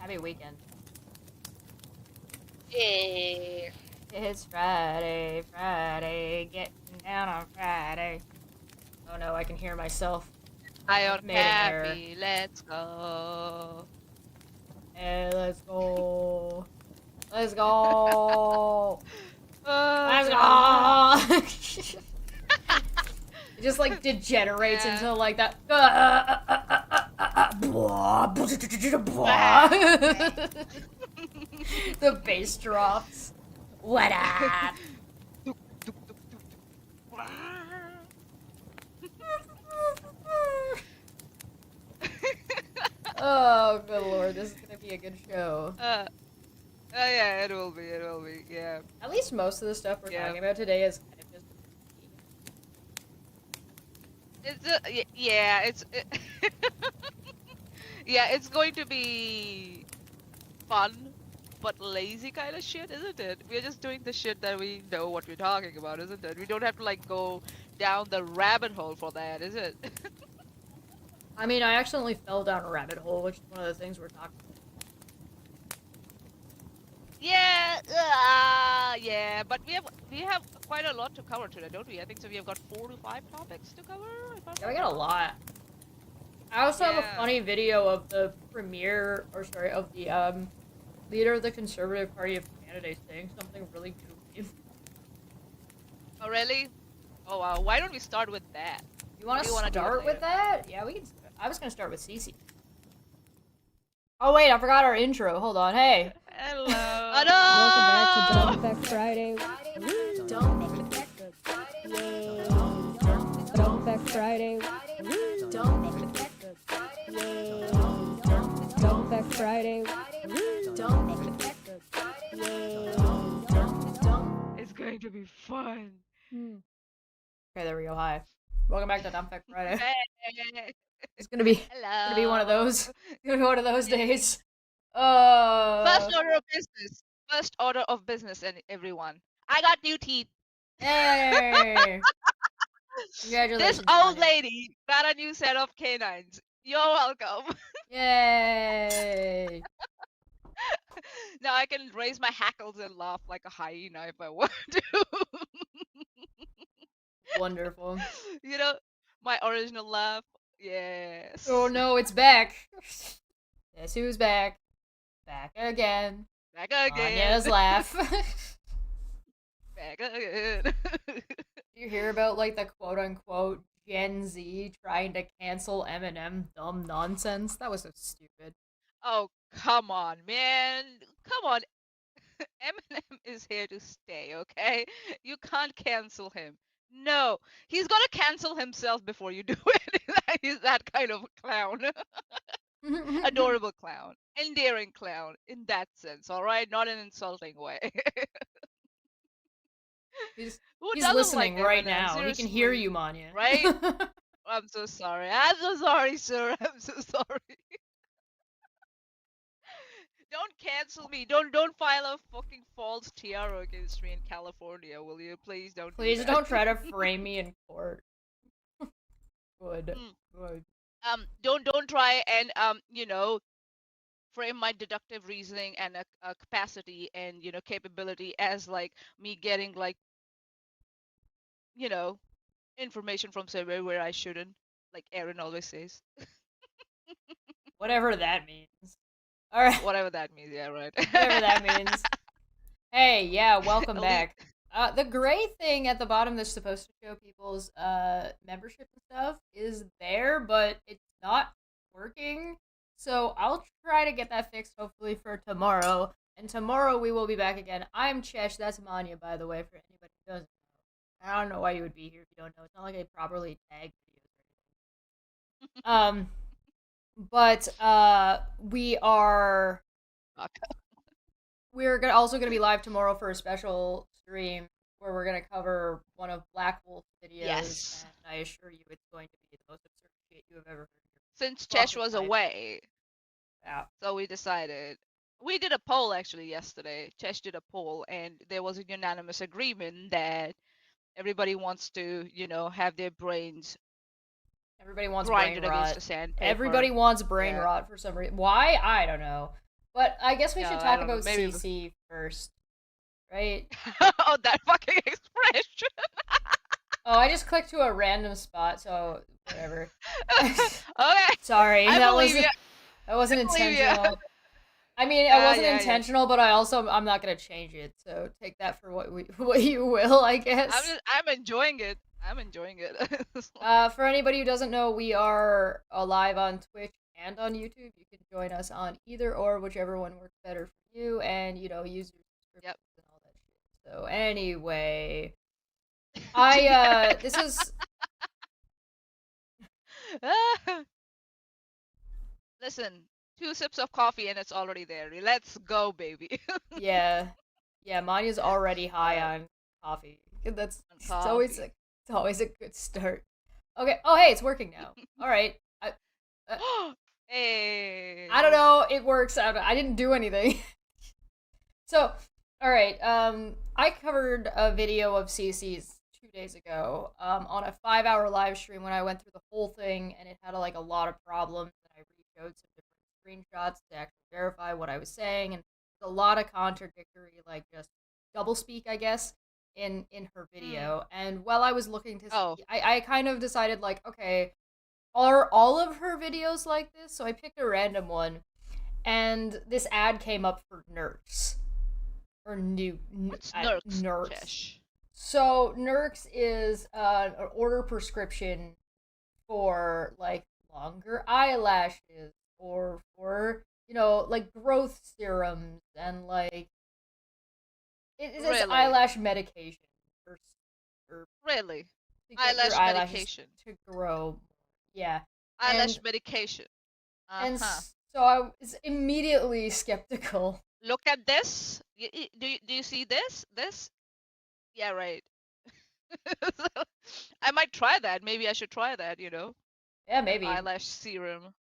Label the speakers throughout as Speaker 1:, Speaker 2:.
Speaker 1: Happy weekend.
Speaker 2: Yeah.
Speaker 1: It's Friday, getting down on Friday. Oh no, I can hear myself.
Speaker 2: I on
Speaker 1: Made an error.
Speaker 2: happy, let's go.
Speaker 1: Hey, let's go. Let's go. Let's go. It just like degenerates into like that. The bass drops. What up? Oh, good lord, this is gonna be a good show.
Speaker 2: Yeah, it will be, yeah.
Speaker 1: At least most of the stuff we're talking about today is kind of just...
Speaker 2: Yeah, it's going to be fun, but lazy kind of shit, isn't it? We're just doing the shit that we know what we're talking about, isn't it? We don't have to, like, go down the rabbit hole for that, is it?
Speaker 1: I mean, I accidentally fell down a rabbit hole, which is one of the things we're talking about.
Speaker 2: Yeah, but we have quite a lot to cover today, don't we? I think so. We have got 4 to 5 topics to cover.
Speaker 1: Yeah, we got a lot. I also have a funny video of the premier, or sorry, of the leader of the Conservative Party of Canada saying something really goofy.
Speaker 2: Oh really? Oh wow. Why don't we start with that?
Speaker 1: You want to start with that? Yeah, we can. I was gonna start with Cece. Oh wait, I forgot our intro. Hold on. Hey.
Speaker 2: Hello.
Speaker 1: Oh,
Speaker 2: no!
Speaker 3: Welcome back to DFF Friday. DFF Friday. DFF Friday.
Speaker 2: It's going to be fun.
Speaker 1: Okay, there we go. Hi. Welcome back to DFF Friday.
Speaker 2: Hey.
Speaker 1: It's gonna be one of those. It's gonna be one of those days.
Speaker 2: First order of business. First order of business, and everyone. I got new teeth.
Speaker 1: Hey! Congratulations.
Speaker 2: This old lady got a new set of canines. You're welcome.
Speaker 1: Yay!
Speaker 2: Now I can raise my hackles and laugh like a hyena if I want to.
Speaker 1: Wonderful.
Speaker 2: You know, my original laugh. Yes.
Speaker 1: Oh no, it's back. Guess who's back? Back again.
Speaker 2: Back again.
Speaker 1: Anya's laugh.
Speaker 2: Back again.
Speaker 1: You hear about like the quote-unquote Gen Z trying to cancel Eminem dumb nonsense? That was so stupid.
Speaker 2: Oh, come on, man. Come on. Eminem is here to stay, okay? You can't cancel him. No. He's gonna cancel himself before you do it. He's that kind of clown. Adorable clown. Endearing clown, in that sense, alright? Not in an insulting way.
Speaker 1: He's
Speaker 2: doesn't
Speaker 1: listening
Speaker 2: like
Speaker 1: right
Speaker 2: Eminem?
Speaker 1: now.
Speaker 2: Seriously.
Speaker 1: He can hear you, Manya.
Speaker 2: Right? I'm so sorry. I'm so sorry, sir. I'm so sorry. Don't cancel me. Don't file a fucking false TRO against me in California, will you? Please don't.
Speaker 1: Please
Speaker 2: do that.
Speaker 1: don't try to frame me in court. Good. Good.
Speaker 2: Don't try and frame my deductive reasoning and a capacity and capability as like me getting like information from somewhere where I shouldn't, like Aaron always says.
Speaker 1: Whatever that means. All right.
Speaker 2: Whatever that means, yeah, right.
Speaker 1: Whatever that means. Hey, yeah, welcome back. The gray thing at the bottom that's supposed to show people's membership and stuff is there, but it's not working. So I'll try to get that fixed hopefully for tomorrow. And tomorrow we will be back again. I'm Chesh, that's Manya, by the way, for anybody who doesn't know. I don't know why you would be here if you don't know. It's not like I properly tagged videos. But we're also gonna be live tomorrow for a special stream where we're gonna cover one of Black Wolf's videos.
Speaker 2: Yes.
Speaker 1: And I assure you, it's going to be the most absurd shit you have ever heard.
Speaker 2: Since Chesh was away,
Speaker 1: yeah.
Speaker 2: So we decided. We did a poll actually yesterday. Chesh did a poll, and there was a unanimous agreement that everybody wants to, have their brains.
Speaker 1: Everybody wants
Speaker 2: grinded
Speaker 1: brain rot.
Speaker 2: against the sandpaper.
Speaker 1: Everybody wants brain rot for some reason. Why? I don't know. But I guess we
Speaker 2: Yeah,
Speaker 1: should
Speaker 2: I
Speaker 1: talk
Speaker 2: don't know.
Speaker 1: about
Speaker 2: Maybe.
Speaker 1: CC first, right?
Speaker 2: Oh, that fucking expression.
Speaker 1: Oh, I just clicked to a random spot, so whatever.
Speaker 2: Okay,
Speaker 1: Sorry,
Speaker 2: I believe you.
Speaker 1: that wasn't
Speaker 2: I believe you.
Speaker 1: intentional. I mean, it
Speaker 2: Yeah,
Speaker 1: wasn't
Speaker 2: yeah, yeah.
Speaker 1: intentional, but I'm not gonna change it. So take that for what you will, I guess.
Speaker 2: I'm enjoying it. I'm enjoying it.
Speaker 1: For anybody who doesn't know, we are live on Twitch and on YouTube. You can join us on either or, whichever one works better for you, and use your
Speaker 2: Yep.
Speaker 1: subscriptions and all that shit. So anyway,
Speaker 2: Yeah.
Speaker 1: this is
Speaker 2: Listen, 2 sips of coffee and it's already there. Let's go, baby.
Speaker 1: yeah, yeah. Manya's already high
Speaker 2: Alright,
Speaker 1: on coffee. That's
Speaker 2: on
Speaker 1: it's
Speaker 2: coffee.
Speaker 1: always a good start. Okay. Oh, hey, it's working now. All right. Uh, I don't
Speaker 2: Hey.
Speaker 1: know. It works. I didn't do anything. So, all right. I covered a video of CC's 2 days ago. On a 5-hour live stream when I went through the whole thing, and it had a lot of problems. And I re-showed some different screenshots to actually verify what I was saying, and a lot of contradictory, like just double speak, I guess, in her
Speaker 2: Hmm.
Speaker 1: video. And while I was looking to
Speaker 2: Oh.
Speaker 1: see, I kind of decided like, okay, are all of her videos like this? So I picked a random one, and this ad came up for Nerds or
Speaker 2: What's Nurks,
Speaker 1: Nerds.
Speaker 2: Chesh?
Speaker 1: So Nerds is an order prescription for like longer eyelashes or for like growth serums and like it's
Speaker 2: Really?
Speaker 1: eyelash medication for,
Speaker 2: Really?
Speaker 1: to get your
Speaker 2: Eyelash
Speaker 1: eyelashes
Speaker 2: medication.
Speaker 1: to grow. Yeah,
Speaker 2: Eyelash
Speaker 1: and
Speaker 2: medication.
Speaker 1: and
Speaker 2: Uh-huh.
Speaker 1: so I was immediately skeptical.
Speaker 2: Look at this. Do you see this? This? Yeah, right. So, I might try that. Maybe I should try that,
Speaker 1: Yeah,
Speaker 2: That
Speaker 1: maybe.
Speaker 2: eyelash serum.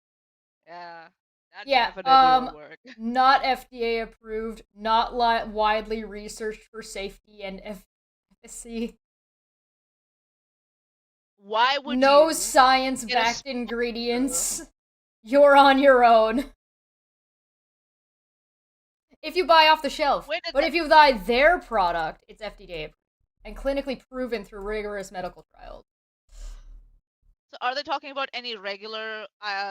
Speaker 2: Yeah, that
Speaker 1: Yeah,
Speaker 2: definitely will work.
Speaker 1: not FDA approved, not widely researched for safety and efficacy.
Speaker 2: Why would
Speaker 1: No
Speaker 2: you get a
Speaker 1: science-backed
Speaker 2: sponsor?
Speaker 1: ingredients. You're on your own. If you buy off the shelf.
Speaker 2: Where did
Speaker 1: But
Speaker 2: that?
Speaker 1: if you buy their product, it's FDA approved and clinically proven through rigorous medical trials.
Speaker 2: So are they talking about any regular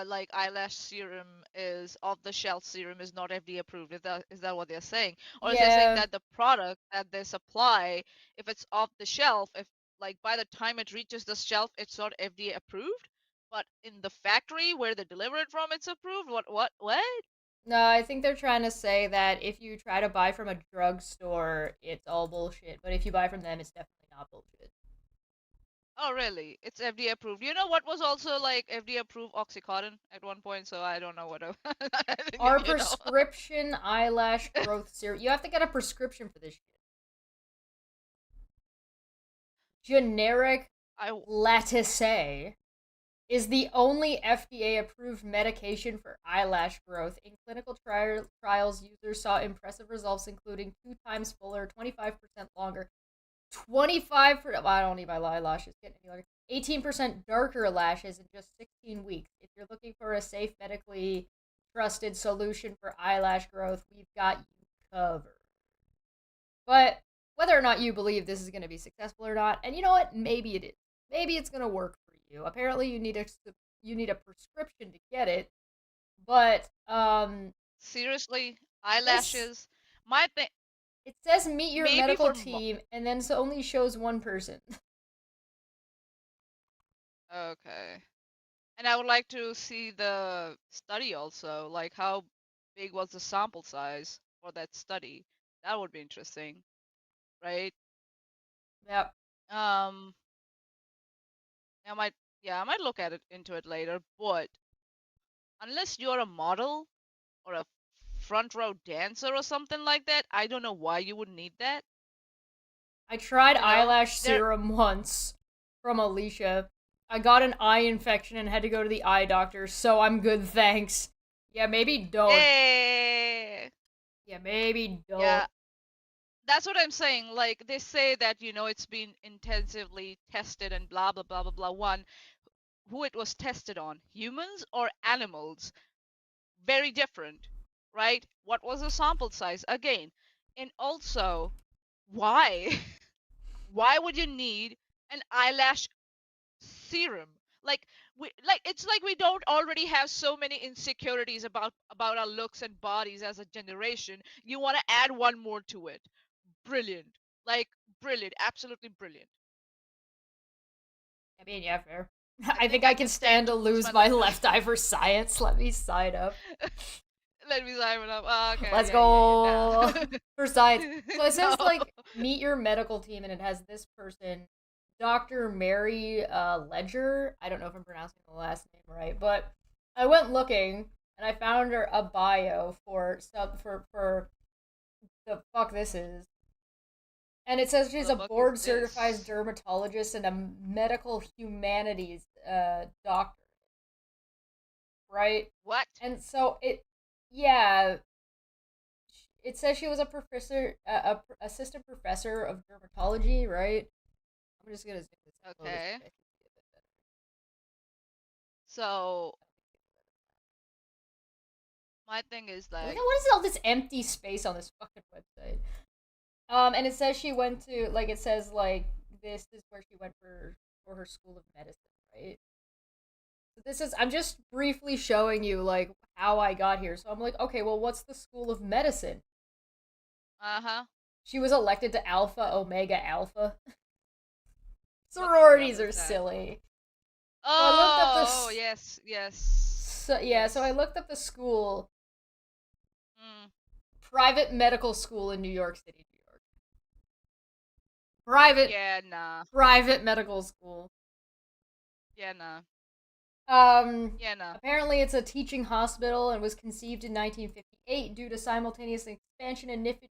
Speaker 2: like eyelash serum is off the shelf serum is not FDA approved? Is that what they're saying? Or is they saying
Speaker 1: Yeah,
Speaker 2: that the product that they supply, if it's off the shelf, if like by the time it reaches the shelf, it's not FDA approved, but in the factory where they deliver it from, it's approved? What?
Speaker 1: no, I think they're trying to say that if you try to buy from a drugstore, it's all bullshit. But if you buy from them, it's definitely not bullshit.
Speaker 2: Oh, really? It's FDA approved. You know what was also like FDA approved Oxycontin at one point, so I don't know what
Speaker 1: Our
Speaker 2: you know.
Speaker 1: prescription eyelash growth serum. You have to get a prescription for this shit. Generic
Speaker 2: I
Speaker 1: Lattice is the only FDA approved medication for eyelash growth. In clinical trials, users saw impressive results, including 2 times fuller, 25% longer, 25%. Well, I don't need my eyelashes getting any longer. 18% darker lashes in just 16 weeks. If you're looking for a safe, medically trusted solution for eyelash growth, we've got you covered. But whether or not you believe this is going to be successful or not, and you know what, maybe it is. Maybe it's going to work for you. Apparently, you need a prescription to get it, but
Speaker 2: seriously,
Speaker 1: this
Speaker 2: eyelashes. My thing,
Speaker 1: it says meet your
Speaker 2: maybe
Speaker 1: medical
Speaker 2: for
Speaker 1: team, and then it only shows one person.
Speaker 2: okay. And I would like to see the study also, like how big was the sample size for that study? That would be interesting, right?
Speaker 1: Yep.
Speaker 2: Um, I might, yeah, I might look at it into it later, but unless you're a model or a front row dancer or something like that, I don't know why you would need that.
Speaker 1: I tried
Speaker 2: You know,
Speaker 1: eyelash
Speaker 2: there.
Speaker 1: serum once from Alicia. I got an eye infection and had to go to the eye doctor, so I'm good, thanks. Yeah, maybe don't.
Speaker 2: Eh,
Speaker 1: Yeah, maybe don't.
Speaker 2: yeah, that's what I'm saying. Like they say that it's been intensively tested and blah blah blah blah blah. One, who it was tested on, humans or animals? Very different, right? What was the sample size? Again, and also, why? Why would you need an eyelash serum? It's like we don't already have so many insecurities about our looks and bodies as a generation. You want to add one more to it. Brilliant. Like brilliant, absolutely brilliant.
Speaker 1: I mean, yeah, fair.
Speaker 2: I
Speaker 1: I
Speaker 2: think
Speaker 1: think
Speaker 2: I
Speaker 1: I
Speaker 2: can
Speaker 1: can stand to lose my left eye for science. Let me sign up.
Speaker 2: Let me sign it up. Oh, okay.
Speaker 1: Let's
Speaker 2: yeah,
Speaker 1: go
Speaker 2: yeah, yeah.
Speaker 1: for science. So it says
Speaker 2: No.
Speaker 1: like meet your medical team, and it has this person, Dr. Mary Ledger. I don't know if I'm pronouncing the last name right, but I went looking and I found her a bio for the fuck this is. And it says she's
Speaker 2: The
Speaker 1: a
Speaker 2: fuck
Speaker 1: board
Speaker 2: is
Speaker 1: certified
Speaker 2: this?
Speaker 1: dermatologist and a medical humanities doctor, right?
Speaker 2: What?
Speaker 1: And so yeah, it says she was a professor, assistant professor of dermatology, right? I'm just gonna zoom this a little
Speaker 2: Okay.
Speaker 1: bit.
Speaker 2: So my thing is like,
Speaker 1: What is all this empty space on this fucking website? And it says she went to like it says like this is where she went for her school of medicine, right? So this is I'm just briefly showing you like how I got here. So I'm like, okay, well, what's the school of medicine?
Speaker 2: uh-huh.
Speaker 1: She was elected to Alpha Omega Alpha.
Speaker 2: What the hell
Speaker 1: Sororities are
Speaker 2: is that?
Speaker 1: silly. I looked up
Speaker 2: Oh, yes, yes.
Speaker 1: So yeah, so I
Speaker 2: Yes.
Speaker 1: looked up the school,
Speaker 2: Mm.
Speaker 1: private medical school in New York City, New York. Private
Speaker 2: Yeah, nah.
Speaker 1: private medical school.
Speaker 2: Yeah, nah. Yeah, nah.
Speaker 1: Apparently it's a teaching hospital and was conceived in 1958 due to simultaneous expansion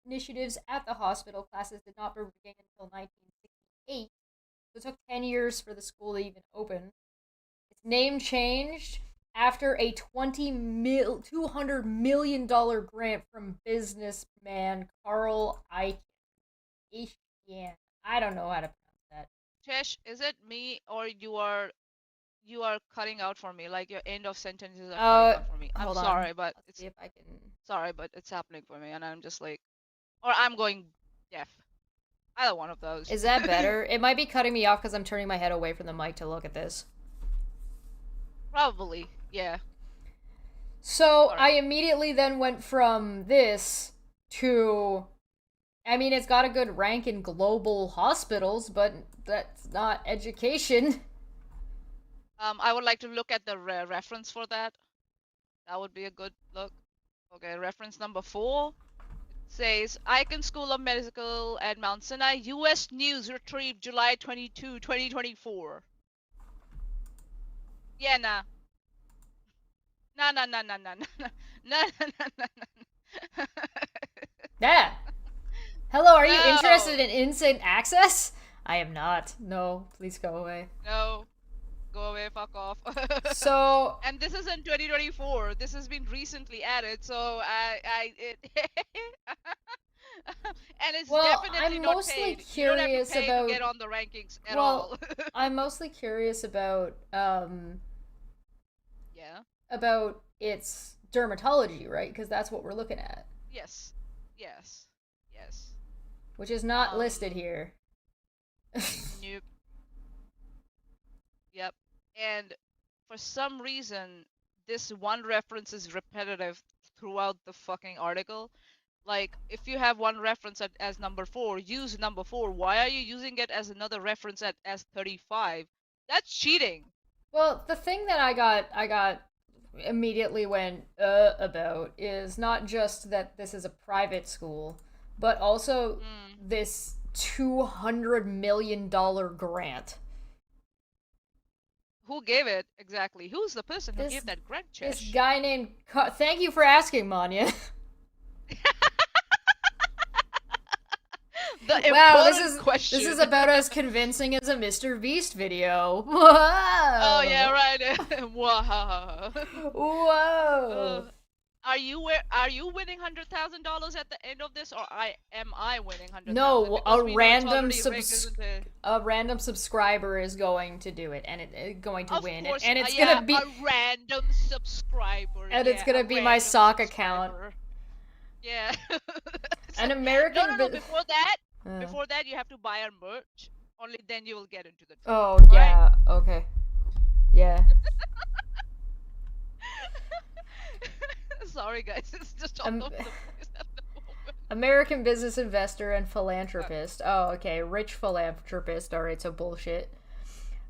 Speaker 1: initiatives at the hospital. Classes did not begin until 1968. So it took 10 years for the school to even open. Its name changed after a $200 million grant from businessman Carl Icahn. I don't know how to pronounce that.
Speaker 2: Chesh, is it me or you are cutting out for me? Like your end of sentences are cutting out for me. I'm
Speaker 1: Hold on.
Speaker 2: sorry, but
Speaker 1: Let's see if I can.
Speaker 2: sorry, but it's happening for me, and I'm just like, or I'm going deaf. Either one of those.
Speaker 1: Is that better? It might be cutting me off because I'm turning my head away from the mic to look at this.
Speaker 2: Probably, yeah.
Speaker 1: So
Speaker 2: Alright.
Speaker 1: I immediately then went from this to. I mean, it's got a good rank in global hospitals, but that's not education.
Speaker 2: I would like to look at the reference for that. That would be a good look. Okay, reference number 4 says Icahn School of Medical at Mount Sinai, U.S. News retrieved July 22, 2024. Yeah, nah. Nah, nah, nah, nah, nah, nah, nah, nah, nah, nah, nah.
Speaker 1: Yeah. Hello, are you
Speaker 2: No.
Speaker 1: interested in instant access? I am not. No, please go away.
Speaker 2: No. Go away, fuck off.
Speaker 1: So,
Speaker 2: And this is in 2024. This has been recently added, so and it's
Speaker 1: well,
Speaker 2: definitely
Speaker 1: I'm
Speaker 2: not
Speaker 1: mostly
Speaker 2: paid. You don't have to
Speaker 1: curious
Speaker 2: pay
Speaker 1: about.
Speaker 2: to get on the rankings at
Speaker 1: Well,
Speaker 2: all.
Speaker 1: I'm mostly curious
Speaker 2: Yeah.
Speaker 1: about its dermatology, right? Because that's what we're looking at,
Speaker 2: Yes. Yes. Yes.
Speaker 1: which is not listed here.
Speaker 2: Nope. Yep. And for some reason, this one reference is repetitive throughout the fucking article. Like, if you have one reference as number 4, use number 4. Why are you using it as another reference as 35? That's cheating.
Speaker 1: Well, the thing that I got immediately went about is not just that this is a private school, but also this $200 million grant.
Speaker 2: Who gave it exactly? Who's the person who
Speaker 1: This-
Speaker 2: gave that grant,
Speaker 1: This
Speaker 2: Chesh?
Speaker 1: guy named. Thank you for asking, Manya.
Speaker 2: The
Speaker 1: Wow,
Speaker 2: important question.
Speaker 1: this is about as convincing as a Mr. Beast video. Whoa!
Speaker 2: Oh yeah, right. Wow.
Speaker 1: Whoa!
Speaker 2: Are you winning $100,000 at the end of this, or am I winning 100,000?
Speaker 1: No,
Speaker 2: Because we know it's already rigged, isn't it?
Speaker 1: a random subscriber is going to do it, and it's going to
Speaker 2: Of
Speaker 1: win
Speaker 2: course,
Speaker 1: it, and it's
Speaker 2: yeah,
Speaker 1: gonna be
Speaker 2: a random subscriber.
Speaker 1: and
Speaker 2: yeah,
Speaker 1: it's gonna
Speaker 2: a
Speaker 1: be my
Speaker 2: random
Speaker 1: sock account.
Speaker 2: subscriber. Yeah.
Speaker 1: An American.
Speaker 2: No. Before that,
Speaker 1: Uh,
Speaker 2: you have to buy our merch. Only then you will get into the draw.
Speaker 1: oh
Speaker 2: Right?
Speaker 1: yeah. Okay. Yeah.
Speaker 2: Sorry, guys. It's just all
Speaker 1: Um,
Speaker 2: over the place at the moment.
Speaker 1: American business investor and philanthropist. Oh, okay. Rich philanthropist. All right, so bullshit.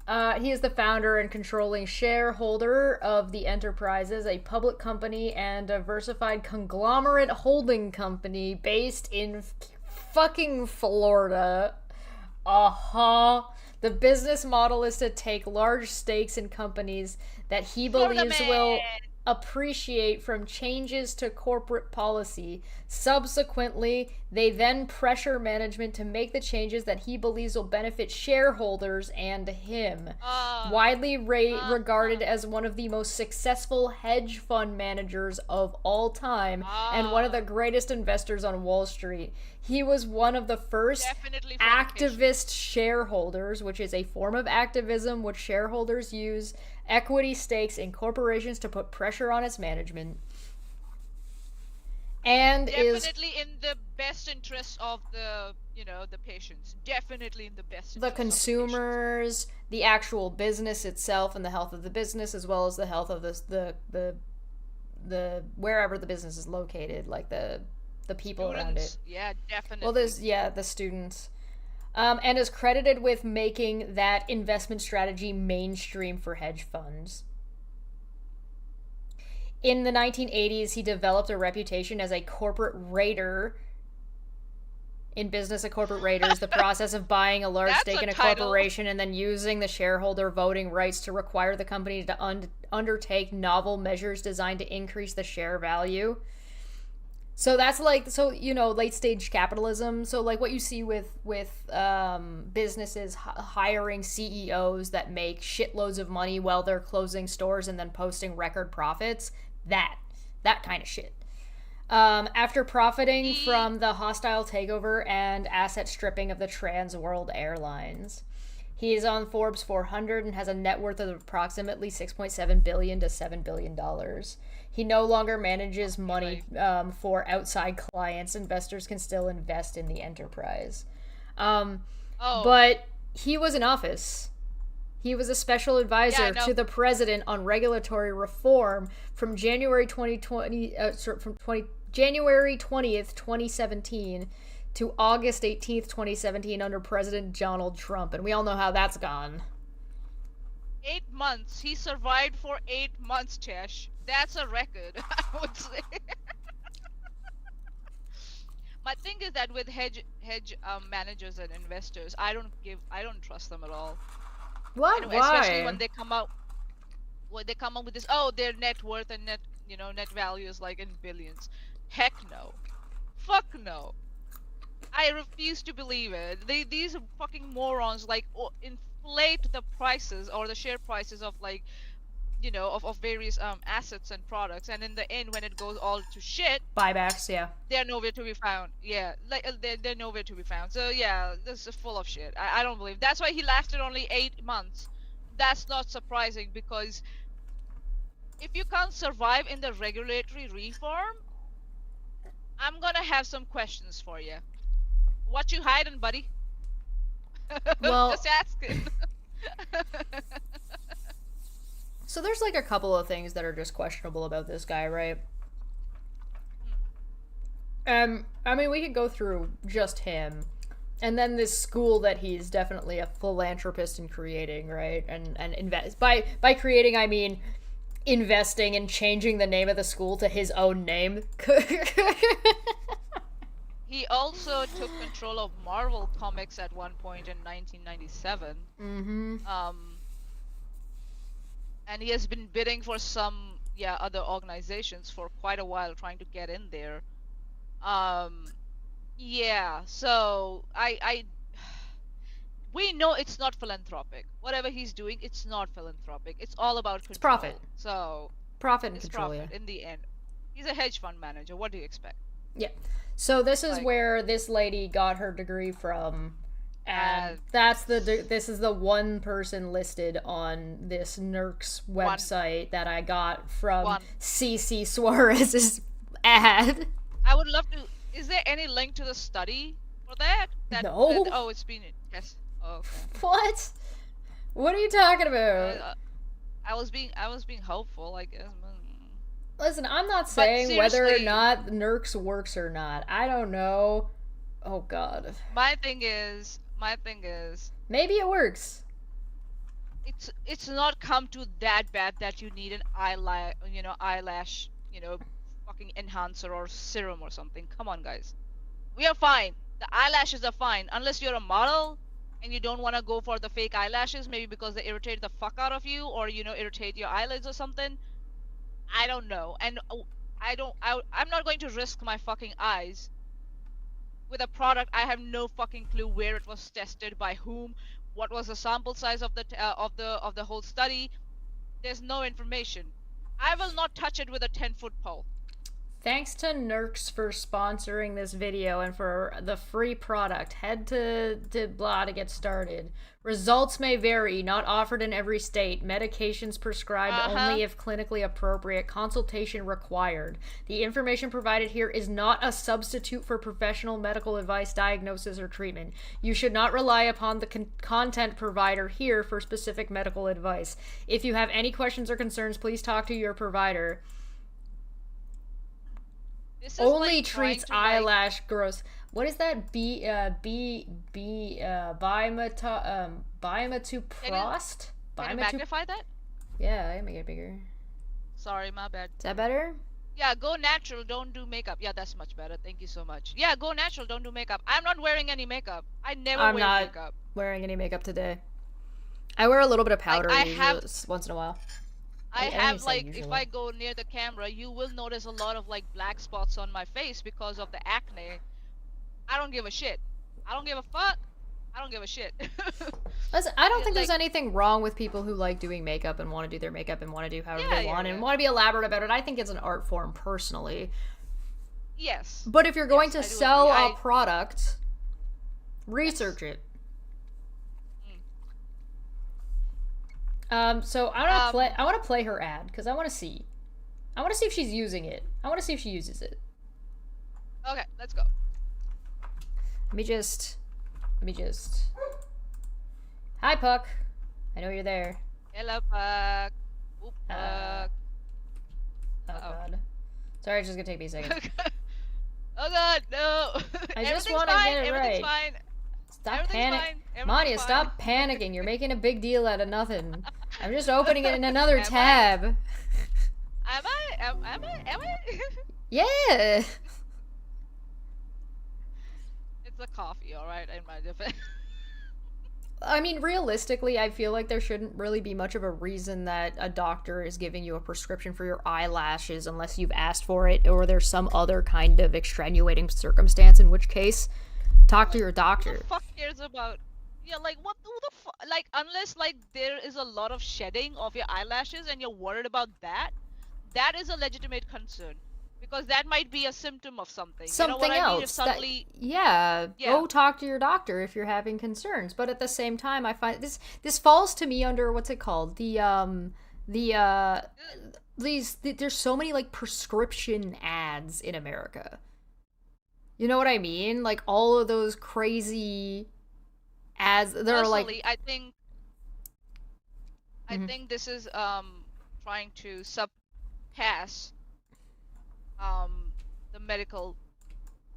Speaker 1: He is the founder and controlling shareholder of the Enterprises, a public company and diversified conglomerate holding company based in fucking Florida. The business model is to take large stakes in companies that he
Speaker 2: Florida
Speaker 1: believes
Speaker 2: man.
Speaker 1: will appreciate from changes to corporate policy. Subsequently, they then pressure management to make the changes that he believes will benefit shareholders and him. Widely regarded as one of the most successful hedge fund managers of all time and one of the greatest investors on Wall Street. He was one of the first
Speaker 2: Definitely for
Speaker 1: activist shareholders, which is a form of activism which shareholders use equity stakes in corporations to put pressure on its management. And
Speaker 2: definitely in the best interest of the patients. Definitely in the best interest
Speaker 1: the
Speaker 2: of
Speaker 1: consumers, the actual business itself, and the health of the business, as well as the health of the wherever the business is located, like the people around it.
Speaker 2: Yeah, definitely.
Speaker 1: Well, there's the students. And is credited with making that investment strategy mainstream for hedge funds. In the 1980s, he developed a reputation as a corporate raider. In business, a corporate raider is the process of buying a large stake in a corporation and then using the shareholder voting rights to require the company to undertake novel measures designed to increase the share value. So that's late stage capitalism. So like what you see with businesses hiring CEOs that make shitloads of money while they're closing stores and then posting record profits. That kind of shit. After profiting from the hostile takeover and asset stripping of the Trans World Airlines, he is on Forbes 400 and has a net worth of approximately $6.7 billion to $7 billion. He no longer manages money for outside clients. Investors can still invest in the enterprise. But he was in office. He was a special advisor to the president on regulatory reform from January 2020, January 20th, 2017 to August 18th, 2017 under President Donald Trump. And we all know how that's gone.
Speaker 2: 8 months. He survived for 8 months, Chesh. That's a record, I would say. My thing is that with hedge managers and investors, I don't trust them at all.
Speaker 1: What?
Speaker 2: Anyway,
Speaker 1: Why?
Speaker 2: especially when they come out with this, their net worth and net value is like in billions. Heck no. Fuck no. I refuse to believe it. These fucking morons inflate the prices or the share prices of of various assets and products, and in the end, when it goes all to shit,
Speaker 1: buybacks, yeah,
Speaker 2: they're nowhere to be found. Yeah, they're nowhere to be found. So yeah, this is full of shit. I don't believe. That's why he lasted only 8 months. That's not surprising, because if you can't survive in the regulatory reform, I'm gonna have some questions for you. What you hiding, buddy?
Speaker 1: Well,
Speaker 2: just asking.
Speaker 1: So there's like a couple of things that are just questionable about this guy, right? I mean, we could go through just him, and then this school that he's definitely a philanthropist in creating, right? And invest by creating, I mean investing and changing the name of the school to his own name.
Speaker 2: He also took control of Marvel Comics at one point in 1997.
Speaker 1: Mm-hmm.
Speaker 2: And he has been bidding for some other organizations for quite a while, trying to get in there. So we know it's not philanthropic. Whatever he's doing, it's not philanthropic. It's all about control.
Speaker 1: It's profit.
Speaker 2: So
Speaker 1: profit and control.
Speaker 2: Profit in the end. He's a hedge fund manager. What do you expect?
Speaker 1: Yeah. So this is where this lady got her degree from. And this is the one person listed on this NERC's website that I got from CC Suarez's ad.
Speaker 2: I would love to. Is there any link to the study for that?
Speaker 1: No.
Speaker 2: Oh, it's been yes. Oh, okay.
Speaker 1: What? What are you talking about?
Speaker 2: I was being hopeful, I guess.
Speaker 1: Listen, I'm not saying whether or
Speaker 2: seriously-
Speaker 1: not Nurx works or not. I don't know. Oh god.
Speaker 2: My thing is,
Speaker 1: Maybe it works.
Speaker 2: it's not come to that bad that you need an eyelash, fucking enhancer or serum or something. Come on, guys. We are fine. The eyelashes are fine, unless you're a model and you don't want to go for the fake eyelashes, maybe because they irritate the fuck out of you, or irritate your eyelids or something. I don't know, and I'm not going to risk my fucking eyes with a product I have no fucking clue where it was tested, by whom, what was the sample size of the whole study. There's no information. I will not touch it with a 10-foot pole.
Speaker 1: Thanks to Nurx for sponsoring this video and for the free product. Head to blah to get started. Results may vary, not offered in every state. Medications prescribed only if clinically appropriate. Consultation required. The information provided here is not a substitute for professional medical advice, diagnosis, or treatment. You should not rely upon the content provider here for specific medical advice. If you have any questions or concerns, please talk to your provider. Only
Speaker 2: like
Speaker 1: treats eyelash growth. What is that? Bimatoprost?
Speaker 2: Can you magnify that?
Speaker 1: Yeah, I can make it bigger.
Speaker 2: Sorry, my bad.
Speaker 1: Is that better?
Speaker 2: Yeah, go natural, don't do makeup. Yeah, that's much better. Thank you so much. Yeah, go natural, don't do makeup. I'm not wearing any makeup. I never wear makeup.
Speaker 1: I'm not wearing any makeup today. I wear a little bit of powder once in a while.
Speaker 2: I have, like, if I go near the camera, you will notice a lot of, like, black spots on my face because of the acne. I don't give a shit. I don't give a fuck. I don't give a shit.
Speaker 1: Listen, I don't think there's anything wrong with people who like doing makeup and want to do their makeup and want to do however they want and want to be elaborate about it. I think it's an art form, personally.
Speaker 2: Yes.
Speaker 1: But if you're going to sell a product, research it. So I want to play her ad because I want to see if she's using it. I want to see if she uses it.
Speaker 2: Okay, let's go.
Speaker 1: Let me just. Hi, Puck. I know you're there.
Speaker 2: Hello, Puck. Oop, Puck.
Speaker 1: Oh god. Sorry, it's just gonna take me a second.
Speaker 2: Oh god, no.
Speaker 1: I just want to get it right.
Speaker 2: Fine.
Speaker 1: Stop panicking. Mania, stop panicking. You're making a big deal out of nothing. I'm just opening it in another tab.
Speaker 2: Am I?
Speaker 1: Yeah.
Speaker 2: It's a coffee, alright, in my defense.
Speaker 1: I mean, realistically, I feel like there shouldn't really be much of a reason that a doctor is giving you a prescription for your eyelashes unless you've asked for it or there's some other kind of extenuating circumstance, in which case, talk to your doctor.
Speaker 2: Who the fuck cares about... Yeah, like, who the fuck... Like, unless, like, there is a lot of shedding of your eyelashes and you're worried about that, that is a legitimate concern. Because that might be a symptom of something.
Speaker 1: Something
Speaker 2: you know what
Speaker 1: else.
Speaker 2: I mean? If suddenly...
Speaker 1: Go talk to your doctor if you're having concerns. But at the same time, I find this falls to me under, what's it called? There's so many, like, prescription ads in America. You know what I mean? Like, all of those crazy ads that are like...
Speaker 2: I think this is trying to surpass the medical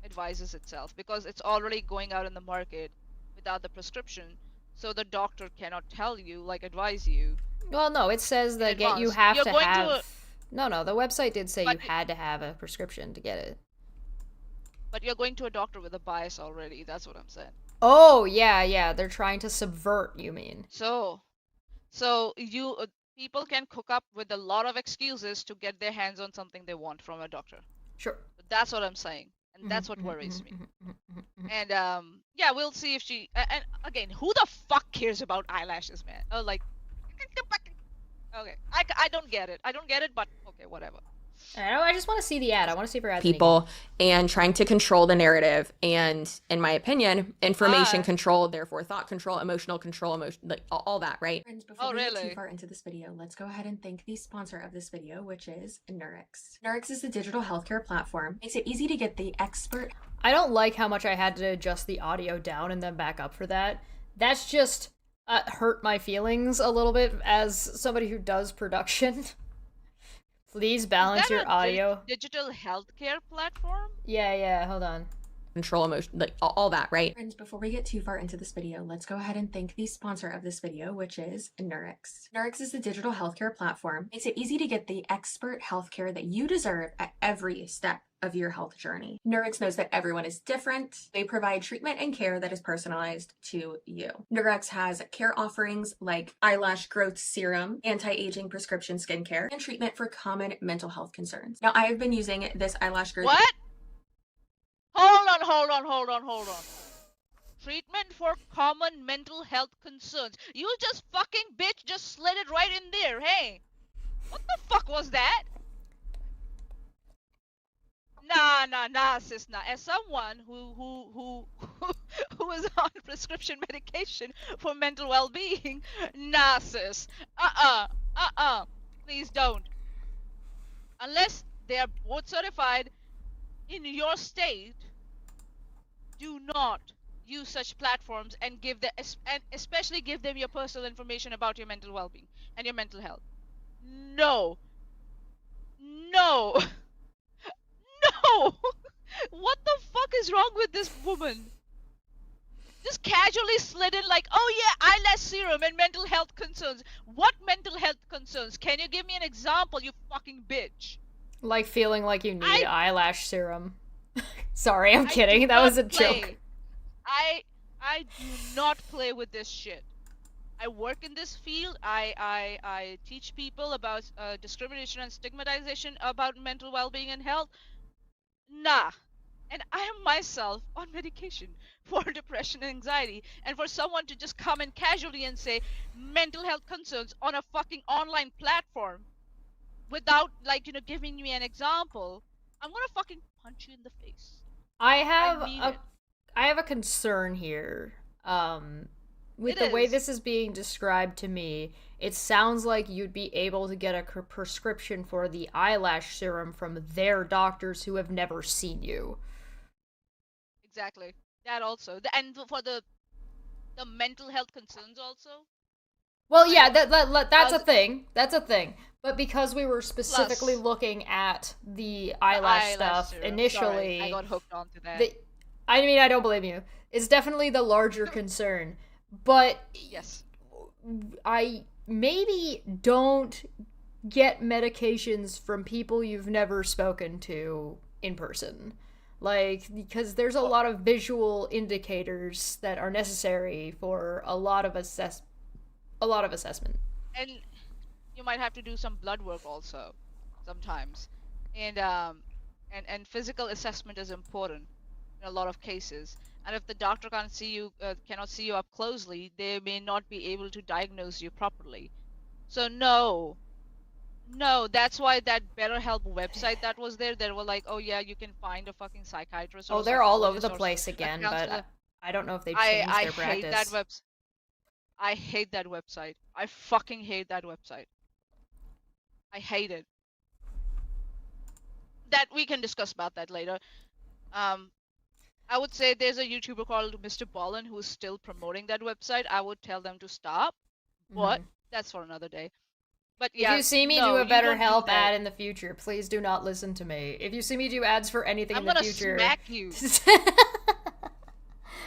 Speaker 2: advices itself, because it's already going out in the market without the prescription, so the doctor cannot tell you, like, advise you.
Speaker 1: Well, no, it says that you have to have... No, the website did say you had to have a prescription to get it.
Speaker 2: But you're going to a doctor with a bias already, that's what I'm saying.
Speaker 1: Oh, yeah, they're trying to subvert, you mean.
Speaker 2: So you people can cook up with a lot of excuses to get their hands on something they want from a doctor.
Speaker 1: Sure.
Speaker 2: But that's what I'm saying, and that's what worries me. And yeah, we'll see if she... And again, who the fuck cares about eyelashes, man? Oh, like... Okay, I don't get it. But okay, whatever.
Speaker 1: I just want to see the ad. I want to see if her ad's
Speaker 4: people and trying to control the narrative. And in my opinion, information control, therefore thought control, emotional control, like all that, right?
Speaker 5: Friends, before we get
Speaker 2: really?
Speaker 5: too far into this video, let's go ahead and thank the sponsor of this video, which is Nurx. Nurx is a digital healthcare platform. Makes it easy to get the expert.
Speaker 1: I don't like how much I had to adjust the audio down and then back up for that. That's just hurt my feelings a little bit as somebody who does production. Please balance your audio.
Speaker 2: Digital healthcare platform?
Speaker 1: Yeah, hold on.
Speaker 4: Control, emotion, like all that, right?
Speaker 5: Friends, before we get too far into this video, let's go ahead and thank the sponsor of this video, which is Nurx. Nurx is a digital healthcare platform. Makes it easy to get the expert healthcare that you deserve at every step of your health journey. Nurx knows that everyone is different. They provide treatment and care that is personalized to you. Nurx has care offerings like eyelash growth serum, anti-aging prescription skincare, and treatment for common mental health concerns. Now, I have been using this eyelash growth.
Speaker 2: What? Hold on. Treatment for common mental health concerns. You just fucking bitch just slid it right in there, hey? What the fuck was that? Nah, sis, nah. As someone who is on prescription medication for mental well-being, nah, sis. Please don't. Unless they are both certified in your state, do not use such platforms and especially give them your personal information about your mental well-being and your mental health. No. What the fuck is wrong with this woman? Just casually slid in like, oh yeah, eyelash serum and mental health concerns. What mental health concerns? Can you give me an example, you fucking bitch?
Speaker 1: Like feeling like you need eyelash serum. Sorry, I'm kidding. That was a joke.
Speaker 2: I do not play with this shit. I work in this field. I teach people about discrimination and stigmatization about mental well-being and health. Nah. And I am myself on medication for depression and anxiety. And for someone to just come in casually and say mental health concerns on a fucking online platform without, like, giving me an example, I'm gonna fucking punch you in the face.
Speaker 1: I have a concern here. With the way this is being described to me, it sounds like you'd be able to get a prescription for the eyelash serum from their doctors who have never seen you.
Speaker 2: Exactly. That also. And for the mental health concerns also.
Speaker 1: Well, yeah, that's a thing. That's a thing. But because we were specifically looking at the eyelash stuff
Speaker 2: serum.
Speaker 1: initially,
Speaker 2: Sorry, I got hooked onto that.
Speaker 1: I mean, I don't blame you. It's definitely the larger concern. But
Speaker 2: yes,
Speaker 1: I maybe don't get medications from people you've never spoken to in person. Like, because there's a lot of visual indicators that are necessary for a lot of assessment.
Speaker 2: And you might have to do some blood work also sometimes. And physical assessment is important in a lot of cases. And if the doctor cannot see you up closely, they may not be able to diagnose you properly. So no, that's why that BetterHelp website that was there, they were like, oh yeah, you can find a fucking psychiatrist.
Speaker 1: Oh, they're all over the place again, but I don't know if they've changed their practice.
Speaker 2: I hate that website. I hate that website. I fucking hate that website. I hate it. That we can discuss about that later. I would say there's a YouTuber called Mr. Ballin who's still promoting that website. I would tell them to stop, but that's for another day. But yeah,
Speaker 1: if you see me do a BetterHelp ad in the future, please do not listen to me. If you see me do ads for anything in the future,
Speaker 2: I'm gonna smack you.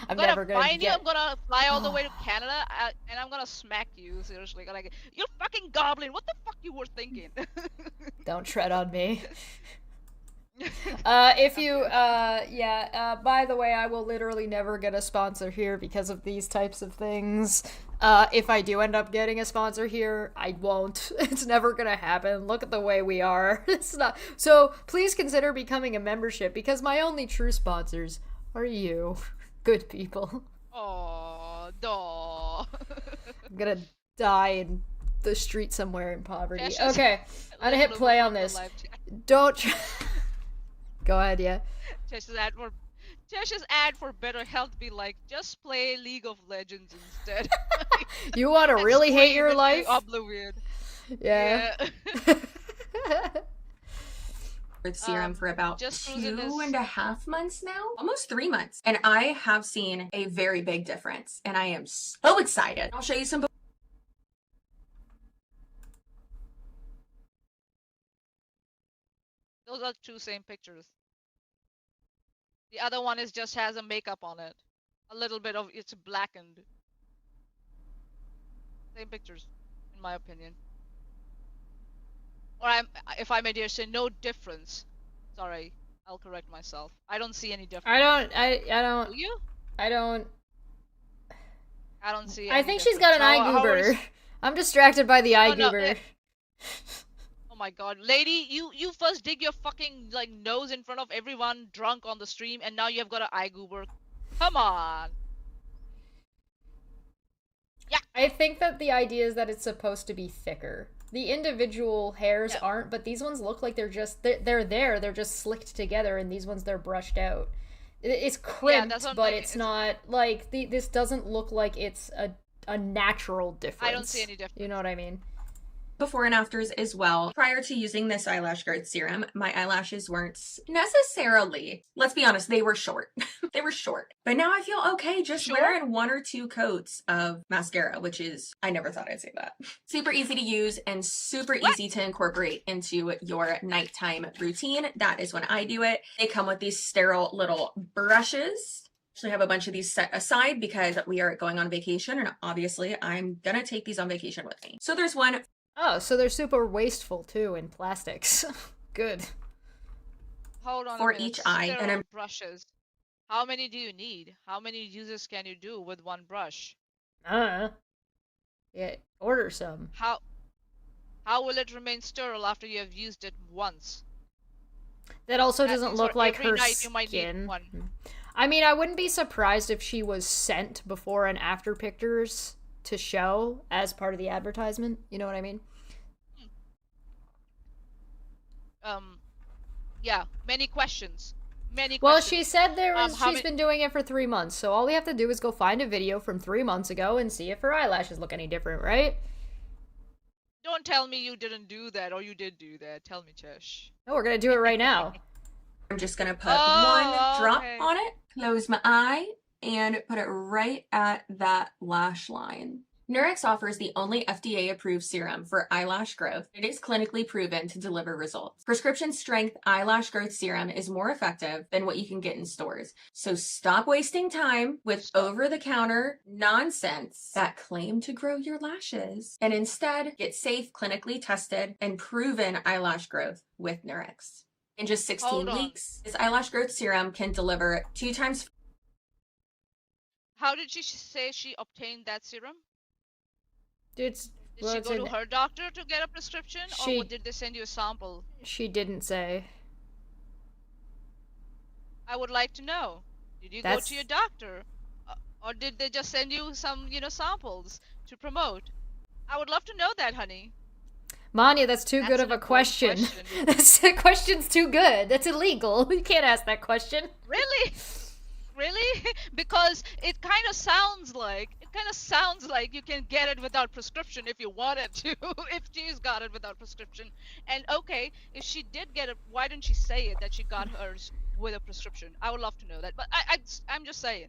Speaker 1: I'm never gonna
Speaker 2: find you. I'm gonna fly all the way to Canada, and I'm gonna smack you. Seriously, like, you fucking goblin. What the fuck you were thinking?
Speaker 1: Don't tread on me. By the way, I will literally never get a sponsor here because of these types of things. If I do end up getting a sponsor here, I won't. It's never gonna happen. Look at the way we are. It's not. So please consider becoming a membership because my only true sponsors are you, good people.
Speaker 2: Oh, duh.
Speaker 1: I'm gonna die in the street somewhere in poverty.
Speaker 2: Cash is
Speaker 1: Okay, I'm gonna hit play on this. Don't. Go ahead, yeah.
Speaker 2: Chesh's ad for better health be like, just play League of Legends instead.
Speaker 1: You want to
Speaker 2: And
Speaker 1: really hate
Speaker 2: scream
Speaker 1: your
Speaker 2: into
Speaker 1: life?
Speaker 2: Oblivion.
Speaker 1: Yeah.
Speaker 5: Serum for about
Speaker 2: just cruising this-
Speaker 5: 2.5 months now, almost 3 months, and I have seen a very big difference, and I am so excited. I'll show you some.
Speaker 2: Those are two same pictures. The other one is just has a makeup on it. A little bit of it's blackened. Same pictures, in my opinion. Or if I may dare say, no difference. Sorry, I'll correct myself. I don't see any difference.
Speaker 1: I don't.
Speaker 2: Do you?
Speaker 1: I don't.
Speaker 2: I don't see.
Speaker 1: I think she's got an eye goober. I'm distracted by the eye goober.
Speaker 2: Oh my god, lady, you first dig your fucking like nose in front of everyone drunk on the stream, and now you have got an eye goober. Come on. Yeah.
Speaker 1: I think that the idea is that it's supposed to be thicker. The individual hairs aren't, but these ones look like they're just they're there. They're just slicked together, and these ones they're brushed out. It's crimped, but it's not like this doesn't look like it's a natural difference.
Speaker 2: I don't see any difference.
Speaker 1: You know what I mean?
Speaker 5: Before and afters as well. Prior to using this eyelash growth serum, my eyelashes weren't necessarily, let's be honest, they were short. They were short. But now I feel okay just wearing 1 or 2 coats of mascara, which is, I never thought I'd say that. Super easy to use and super easy to incorporate into your nighttime routine. That is when I do it. They come with these sterile little brushes. Actually have a bunch of these set aside because we are going on vacation, and obviously I'm gonna take these on vacation with me. So there's one.
Speaker 1: Oh, so they're super wasteful too in plastics. Good.
Speaker 2: Hold on.
Speaker 5: For each eye, and I'm
Speaker 2: brushes. How many do you need? How many uses can you do with one brush?
Speaker 1: Yeah, order some.
Speaker 2: How will it remain sterile after you have used it once?
Speaker 1: That also doesn't look like her
Speaker 2: night you might need
Speaker 1: skin.
Speaker 2: one.
Speaker 1: I mean, I wouldn't be surprised if she was sent before and after pictures to show as part of the advertisement. You know what I mean?
Speaker 2: Yeah, many questions.
Speaker 1: Well, she said she's
Speaker 2: she's
Speaker 1: been doing it for 3 months, so all we have to do is go find a video from 3 months ago and see if her eyelashes look any different, right?
Speaker 2: Don't tell me you didn't do that, or you did do that. Tell me, Chesh.
Speaker 1: No, we're gonna do it right now.
Speaker 5: I'm just gonna put one drop on it, close my eye, and put it right at that lash line. Nurex offers the only FDA-approved serum for eyelash growth. It is clinically proven to deliver results. Prescription strength eyelash growth serum is more effective than what you can get in stores. So stop wasting time with over-the-counter nonsense that claim to grow your lashes, and instead get safe, clinically tested, and proven eyelash growth with Nurex. In just 16 weeks, this eyelash growth serum can deliver 2 times.
Speaker 2: How did she say she obtained that serum?
Speaker 1: Did
Speaker 2: she go to her doctor to get a prescription, or did they send you a sample?
Speaker 1: She didn't say.
Speaker 2: I would like to know. Did you go to your doctor, or did they just send you some, samples to promote? I would love to know that, honey.
Speaker 1: Manya, that's too good of a question. That question's too good. That's illegal. You can't ask that question.
Speaker 2: Really? Really? Because it kind of sounds like you can get it without prescription if you wanted to. If she's got it without prescription, and okay, if she did get it, why didn't she say it that she got hers with a prescription? I would love to know that. But I'm just saying.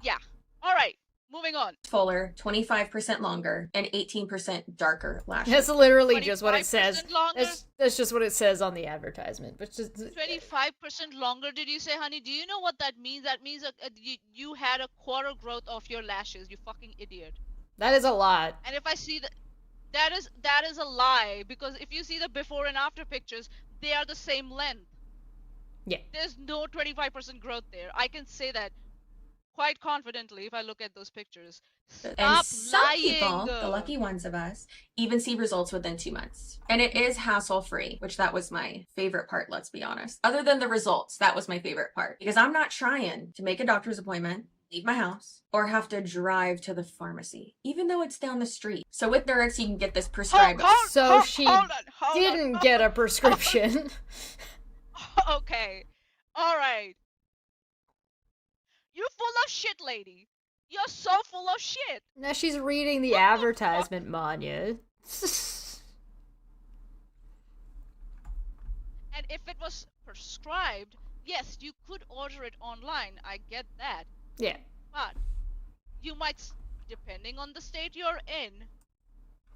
Speaker 2: Yeah. All right. Moving on.
Speaker 5: Fuller, 25% longer, and 18% darker lashes.
Speaker 1: That's literally just what it says.
Speaker 2: Longer?
Speaker 1: That's just what it says on the advertisement. But just
Speaker 2: 25% longer, did you say, honey? Do you know what that means? That means you had a quarter growth of your lashes. You fucking idiot.
Speaker 1: That is a lot.
Speaker 2: And if I see that is a lie, because if you see the before and after pictures, they are the same length.
Speaker 1: Yeah.
Speaker 2: There's no 25% growth there. I can say that quite confidently if I look at those pictures.
Speaker 5: And
Speaker 2: some
Speaker 5: lying, people, the lucky ones of us, even see results within 2 months. And it is hassle-free, which that was my favorite part, let's be honest. Other than the results, that was my favorite part. Because I'm not trying to make a doctor's appointment. leave my house, or have to drive to the pharmacy, even though it's down the street. So with Nurx, you can get this prescribed.
Speaker 1: So she
Speaker 2: hold
Speaker 1: didn't
Speaker 2: on.
Speaker 1: get a prescription.
Speaker 2: Okay. Alright. You're full of shit, lady. You're so full of shit.
Speaker 1: Now she's reading the
Speaker 2: What the
Speaker 1: advertisement, Manya.
Speaker 2: And if it was prescribed, yes, you could order it online. I get that.
Speaker 1: Yeah.
Speaker 2: But you might, depending on the state you're in,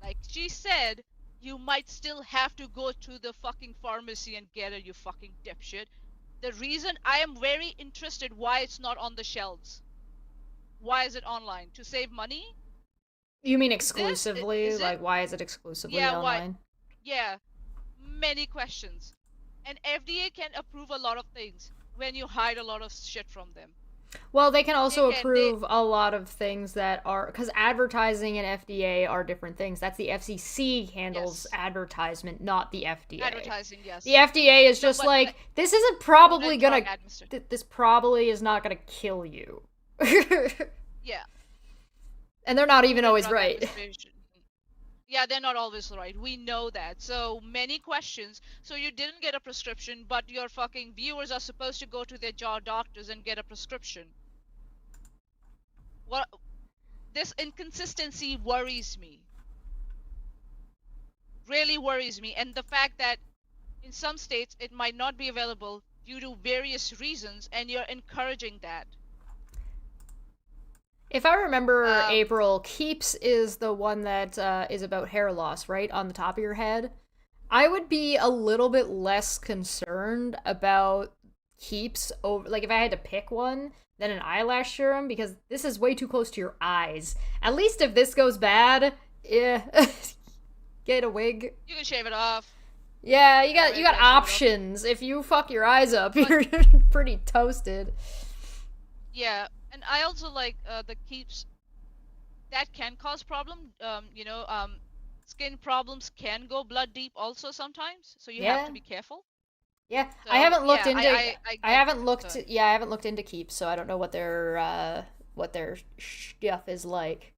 Speaker 2: like she said, you might still have to go to the fucking pharmacy and get it, you fucking dipshit. The reason I am very interested why it's not on the shelves. Why is it online? To save money?
Speaker 1: You mean exclusively?
Speaker 2: Is it?
Speaker 1: Like, why is it exclusively
Speaker 2: Yeah, why?
Speaker 1: online?
Speaker 2: Yeah, many questions. And FDA can approve a lot of things when you hide a lot of shit from them.
Speaker 1: Well, they can also
Speaker 2: They can-
Speaker 1: approve a lot of things that are, because advertising and FDA are different things. That's the FCC handles
Speaker 2: Yes.
Speaker 1: advertisement, not the FDA.
Speaker 2: Advertising, yes.
Speaker 1: The FDA is
Speaker 2: No,
Speaker 1: just
Speaker 2: but,
Speaker 1: like,
Speaker 2: like,
Speaker 1: this isn't probably
Speaker 2: Food and
Speaker 1: gonna,
Speaker 2: Drug Administration.
Speaker 1: this probably is not gonna kill you.
Speaker 2: Yeah.
Speaker 1: And they're not even
Speaker 2: Food and
Speaker 1: always
Speaker 2: Drug
Speaker 1: right.
Speaker 2: Administration. Yeah, they're not always right. We know that. So many questions. So you didn't get a prescription, but your fucking viewers are supposed to go to their jaw doctors and get a prescription. What? This inconsistency worries me. Really worries me. And the fact that in some states it might not be available due to various reasons, and you're encouraging that.
Speaker 1: If I remember,
Speaker 2: Um,
Speaker 1: April, Keeps is the one that is about hair loss, right? On the top of your head. I would be a little bit less concerned about Keeps over, like, if I had to pick one, than an eyelash serum, because this is way too close to your eyes. At least if this goes bad, yeah, get a wig.
Speaker 2: You can shave it off.
Speaker 1: Yeah, you got
Speaker 2: maybe I should have-
Speaker 1: options. If you fuck your eyes up, you're pretty toasted.
Speaker 2: Yeah, and I also like the Keeps. That can cause problem. Skin problems can go blood deep also sometimes, so you have
Speaker 1: Yeah.
Speaker 2: to be careful.
Speaker 1: Yeah,
Speaker 2: So,
Speaker 1: I haven't looked
Speaker 2: yeah,
Speaker 1: into.
Speaker 2: I
Speaker 1: I
Speaker 2: get
Speaker 1: haven't
Speaker 2: your
Speaker 1: looked.
Speaker 2: concern.
Speaker 1: Yeah, I haven't looked into Keeps, so I don't know what their stuff is like.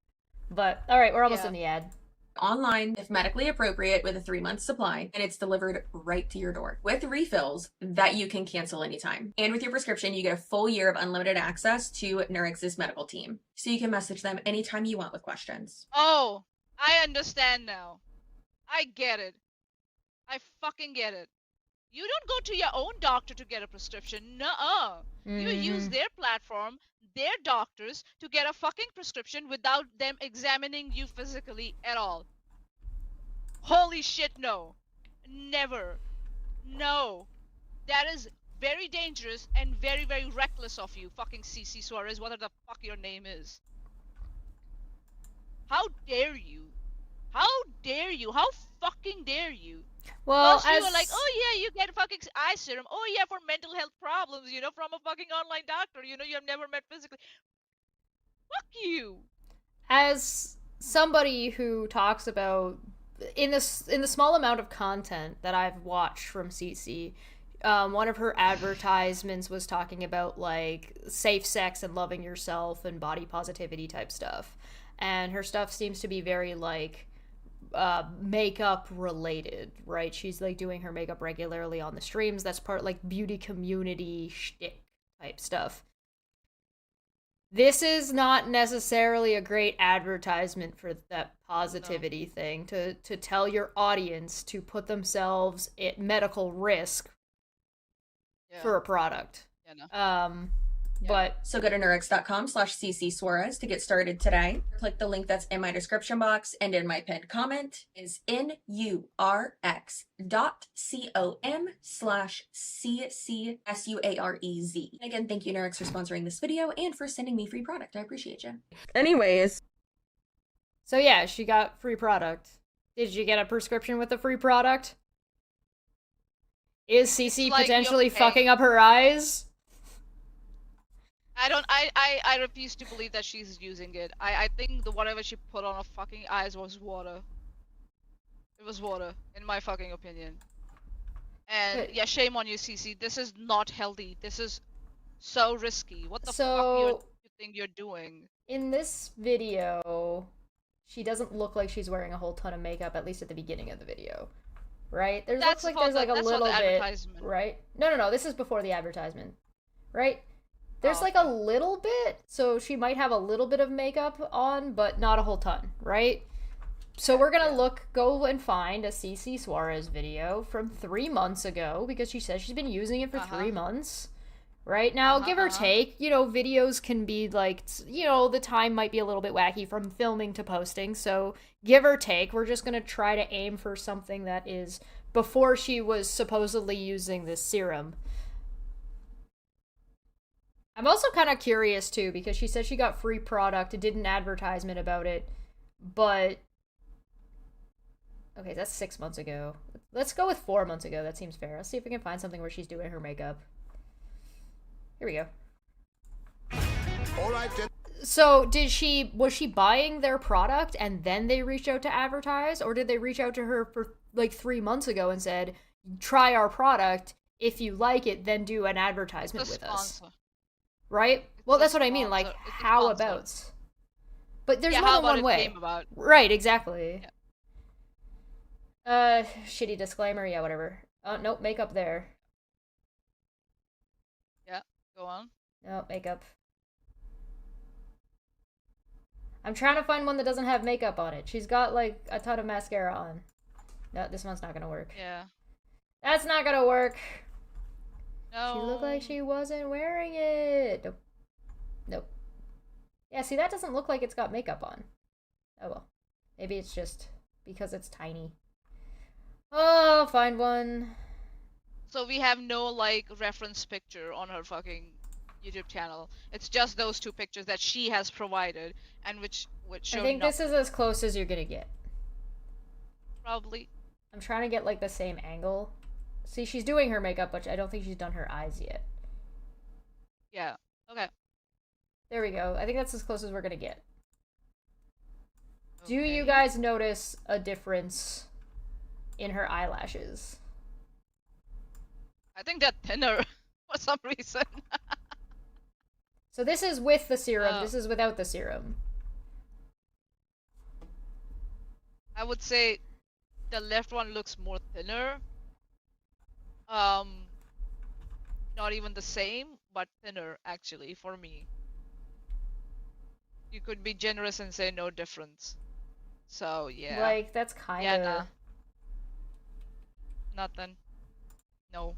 Speaker 1: But all right, we're almost
Speaker 2: Yeah.
Speaker 1: in the ad.
Speaker 5: Online, if medically appropriate, with a 3-month supply, and it's delivered right to your door with refills that you can cancel anytime. And with your prescription, you get a full year of unlimited access to Nurx's medical team, so you can message them anytime you want with questions.
Speaker 2: Oh, I understand now. I get it. I fucking get it. You don't go to your own doctor to get a prescription. Nuh-uh. You use their platform, their doctors, to get a fucking prescription without them examining you physically at all. Holy shit, no. Never. No. That is very dangerous and very, very reckless of you, fucking CC Suarez, whatever the fuck your name is. How dare you? How dare you? How fucking dare you?
Speaker 1: Well,
Speaker 2: Plus, you were like, oh yeah, you get fucking eye serum. Oh yeah, for mental health problems, from a fucking online doctor, you have never met physically. Fuck you.
Speaker 1: as somebody who talks about in the small amount of content that I've watched from CC, one of her advertisements was talking about like safe sex and loving yourself and body positivity type stuff, and her stuff seems to be very like makeup related, right? She's like doing her makeup regularly on the streams. That's part like beauty community shtick type stuff. This is not necessarily a great advertisement for that positivity thing, to tell your audience to put themselves at medical risk for a product.
Speaker 2: Yeah, no.
Speaker 1: But
Speaker 5: So go to nurx.com/CC Suarez to get started today. Click the link that's in my description box and in my pinned comment. Is nurx.com/CCSUAREZ. Again, thank you, Nurx, for sponsoring this video and for sending me free product. I appreciate you.
Speaker 4: Anyways,
Speaker 1: so yeah, she got free product. Did you get a prescription with the free product? Is CC
Speaker 2: like
Speaker 1: potentially
Speaker 2: you're paying-
Speaker 1: fucking up her eyes?
Speaker 2: I refuse to believe that she's using it. I think whatever she put on her fucking eyes was water. It was water, in my fucking opinion. And
Speaker 1: Wait.
Speaker 2: yeah, shame on you, CC. This is not healthy. This is so risky. What the fuck
Speaker 1: So-
Speaker 2: you're thing you're doing.
Speaker 1: In this video, she doesn't look like she's wearing a whole ton of makeup, at least at the beginning of the video. Right? There looks like there's like a little bit, right? No, this is before the advertisement. Right? There's like a little bit, so she might have a little bit of makeup on, but not a whole ton, right? So we're gonna go and find a CC Suarez video from 3 months ago, because she says she's been using it for 3 months. Right? Now, give or take, videos can be like, the time might be a little bit wacky from filming to posting, so give or take, we're just gonna try to aim for something that is before she was supposedly using this serum. I'm also kind of curious, too, because she said she got free product, did an advertisement about it, but... Okay, that's 6 months ago. Let's go with 4 months ago, that seems fair. Let's see if we can find something where she's doing her makeup. Here we go.
Speaker 6: All right, then.
Speaker 1: So, was she buying their product and then they reached out to advertise? Or did they reach out to her for, like, 3 months ago and said, try our product, if you like it, then do an advertisement with us? Right? Well, that's what I mean, like, how about? But there's more than one way. Right, exactly. Yeah. Shitty disclaimer, yeah, whatever. Nope, makeup there.
Speaker 2: Yeah, go on.
Speaker 1: Nope, makeup. I'm trying to find one that doesn't have makeup on it. She's got, like, a ton of mascara on. No, this one's not gonna work.
Speaker 2: Yeah.
Speaker 1: That's not gonna work.
Speaker 2: No.
Speaker 1: She looked like she wasn't wearing it. Nope. Nope. Yeah, see, that doesn't look like it's got makeup on. Oh well. Maybe it's just because it's tiny. Oh, I'll find one.
Speaker 2: So we have no, like, reference picture on her fucking YouTube channel. It's just those 2 pictures that she has provided, and which show
Speaker 1: I think this is as close as you're gonna get.
Speaker 2: Probably.
Speaker 1: I'm trying to get, like, the same angle. See, she's doing her makeup, but I don't think she's done her eyes yet.
Speaker 2: Yeah. Okay.
Speaker 1: There we go. I think that's as close as we're gonna get. Okay. Do you guys notice a difference in her eyelashes?
Speaker 2: I think they're thinner for some reason.
Speaker 1: So this is with the serum, this is without the serum.
Speaker 2: I would say the left one looks more thinner. Not even the same, but thinner, actually, for me. You could be generous and say no difference. So, yeah.
Speaker 1: Like, that's kind of...
Speaker 2: Yeah, nah. Nothing. No.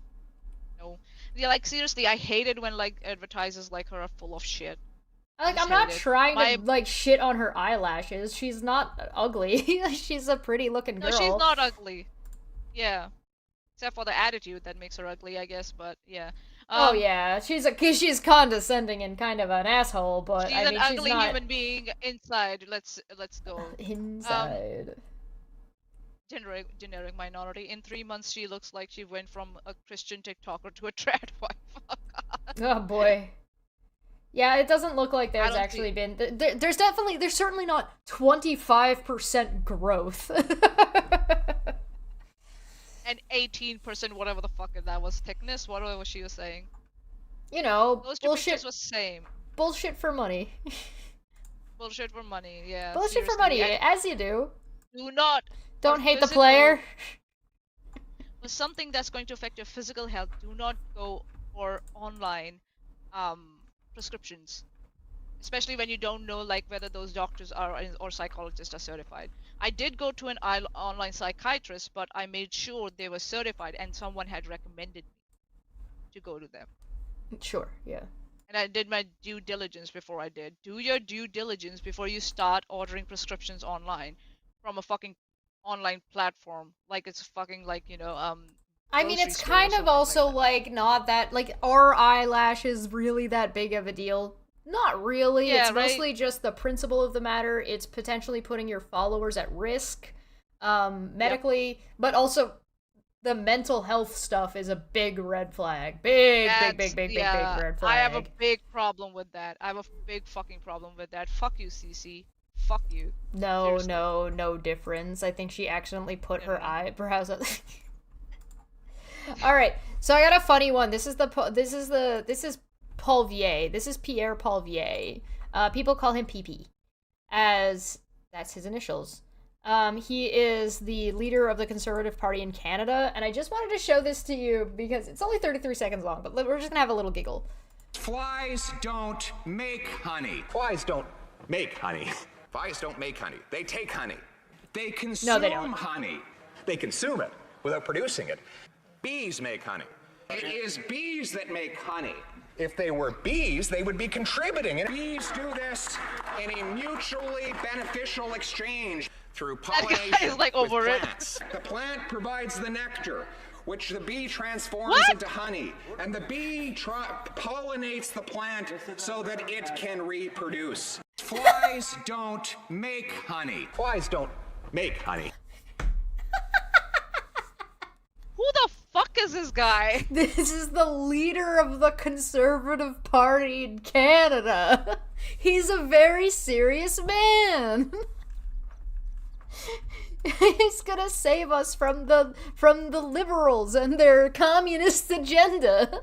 Speaker 2: No. Yeah, like, seriously, I hate it when, like, advertisers like her are full of shit.
Speaker 1: Like, I'm not trying to, like, shit on her eyelashes. She's not ugly. She's a pretty looking girl.
Speaker 2: No, she's not ugly. Yeah. Except for the attitude that makes her ugly, I guess, but yeah.
Speaker 1: Oh yeah, she's condescending and kind of an asshole, but
Speaker 2: she's
Speaker 1: I mean,
Speaker 2: an ugly
Speaker 1: she's not...
Speaker 2: human being inside. Let's go.
Speaker 1: Inside.
Speaker 2: Generic minority. In 3 months, she looks like she went from a Christian TikToker to a trad wife.
Speaker 1: Oh boy. Yeah, it doesn't look like there's actually been... There's certainly not 25% growth.
Speaker 2: And 18% whatever the fuck that was thickness, whatever she was saying.
Speaker 1: You know,
Speaker 2: those 2
Speaker 1: bullshit.
Speaker 2: pictures was same.
Speaker 1: Bullshit for money.
Speaker 2: Bullshit for money, yeah.
Speaker 1: Bullshit for money, as you do.
Speaker 2: Do not.
Speaker 1: Don't hate the player.
Speaker 2: For something that's going to affect your physical health, do not go for online prescriptions. Especially when you don't know, like, whether those doctors are or psychologists are certified. I did go to an online psychiatrist, but I made sure they were certified and someone had recommended me to go to them.
Speaker 1: Sure, yeah.
Speaker 2: And I did my due diligence before I did. Do your due diligence before you start ordering prescriptions online from a fucking online platform. Like, it's fucking, like, you know,
Speaker 1: I mean, it's kind of also, like, not that, like, are eyelashes really that big of a deal? Not really.
Speaker 2: Yeah,
Speaker 1: it's mostly just the principle of the matter. It's potentially putting your followers at risk, medically, but also the mental health stuff is a big red flag. Big red flag.
Speaker 2: I have a big problem with that. I have a big fucking problem with that. Fuck you, CC. Fuck you.
Speaker 1: No, seriously. No difference. I think she accidentally put her eyebrows up. All right, so I got a funny one. This is Paul Vier. This is Pierre Paul Vier. People call him PP, as that's his initials. He is the leader of the Conservative Party in Canada, and I just wanted to show this to you because it's only 33 seconds long, but we're just gonna have a little giggle.
Speaker 7: Flies don't make honey.
Speaker 8: Flies don't make honey. Flies don't make honey. They take honey.
Speaker 7: They consume
Speaker 1: No, they don't.
Speaker 7: honey.
Speaker 8: They consume it without producing it.
Speaker 7: Bees make honey. It is bees that make honey.
Speaker 8: If they were bees, they would be contributing. And
Speaker 7: Bees do this in a mutually beneficial exchange through
Speaker 2: That guy
Speaker 7: pollination
Speaker 2: is, like,
Speaker 7: with
Speaker 2: over it.
Speaker 7: plants. The plant provides the nectar, which the bee transforms
Speaker 2: What?
Speaker 7: into honey, and the bee pollinates the plant so that it can reproduce. Flies don't make honey.
Speaker 8: flies don't make honey.
Speaker 2: Who the fuck is this guy?
Speaker 1: This is the leader of the Conservative Party in Canada. He's a very serious man. He's gonna save us from the liberals and their communist agenda,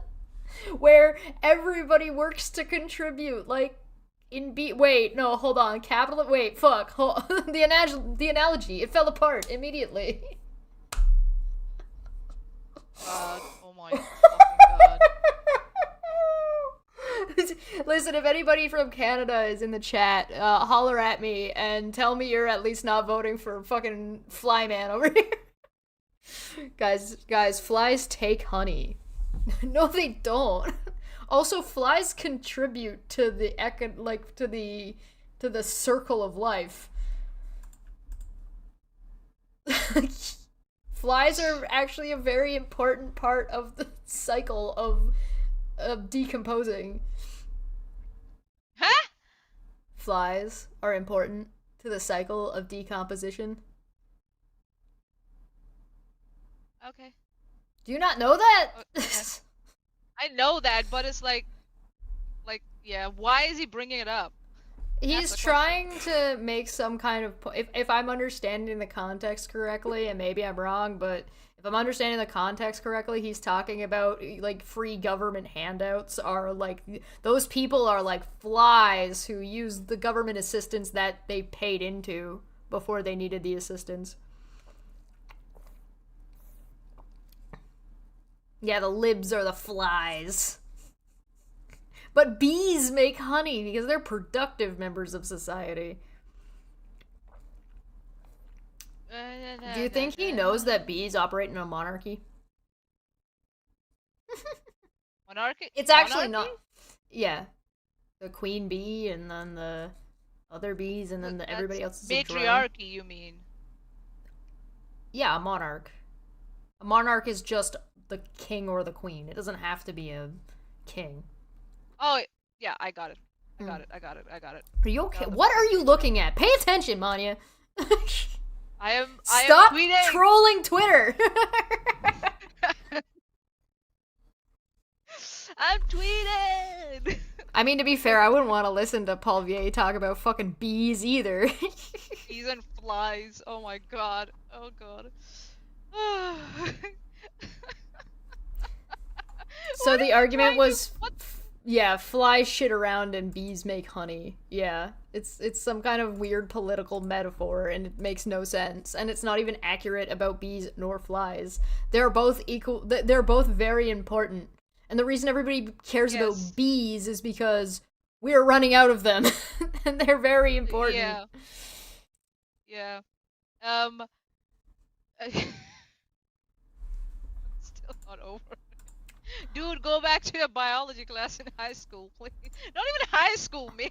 Speaker 1: where everybody works to contribute. Like wait, no, hold on, capital. Wait, fuck. The analogy. It fell apart immediately.
Speaker 2: God, oh my fucking god.
Speaker 1: Listen, if anybody from Canada is in the chat, holler at me and tell me you're at least not voting for fucking Flyman over here. Guys, flies take honey. No, they don't. Also, flies contribute to the to the circle of life. Flies are actually a very important part of the cycle of decomposing.
Speaker 2: Huh?
Speaker 1: Flies are important to the cycle of decomposition.
Speaker 2: Okay.
Speaker 1: Do you not know that?
Speaker 2: I know that, but it's like, yeah, why is he bringing it up?
Speaker 1: He's
Speaker 2: the
Speaker 1: trying to make some kind of if I'm understanding the context correctly, and maybe I'm wrong, but if I'm understanding the context correctly, he's talking about like free government handouts are like those people are like flies who use the government assistance that they paid into before they needed the assistance. Yeah, the libs are the flies. But bees make honey because they're productive members of society. Do you think he knows that bees operate in a monarchy?
Speaker 2: Monarchy?
Speaker 1: It's actually
Speaker 2: Monarchy?
Speaker 1: not. Yeah. The queen bee and then the other bees and then everybody else is a drone.
Speaker 2: Matriarchy, you mean?
Speaker 1: Yeah, a monarch. A monarch is just the king or the queen. It doesn't have to be a king.
Speaker 2: Oh, yeah, I got it. I got it.
Speaker 1: Are you okay? What are you looking at? Pay attention, Manya.
Speaker 2: I am
Speaker 1: Stop
Speaker 2: tweeting.
Speaker 1: trolling Twitter.
Speaker 2: I'm tweeting.
Speaker 1: I mean, to be fair, I wouldn't want to listen to Paul Vier talk about fucking bees either.
Speaker 2: Bees and flies. Oh my god. Oh god.
Speaker 1: So
Speaker 2: What are
Speaker 1: the
Speaker 2: you
Speaker 1: argument
Speaker 2: trying
Speaker 1: was,
Speaker 2: to- what?
Speaker 1: yeah, flies shit around and bees make honey. Yeah, it's some kind of weird political metaphor, and it makes no sense, and it's not even accurate about bees nor flies. They're both equal. They're both very important, and the reason everybody cares about
Speaker 2: Yes.
Speaker 1: bees is because we're running out of them, and they're very important.
Speaker 2: Yeah. Yeah. Still not over. Dude, go back to your biology class in high school, please. Not even high school, man.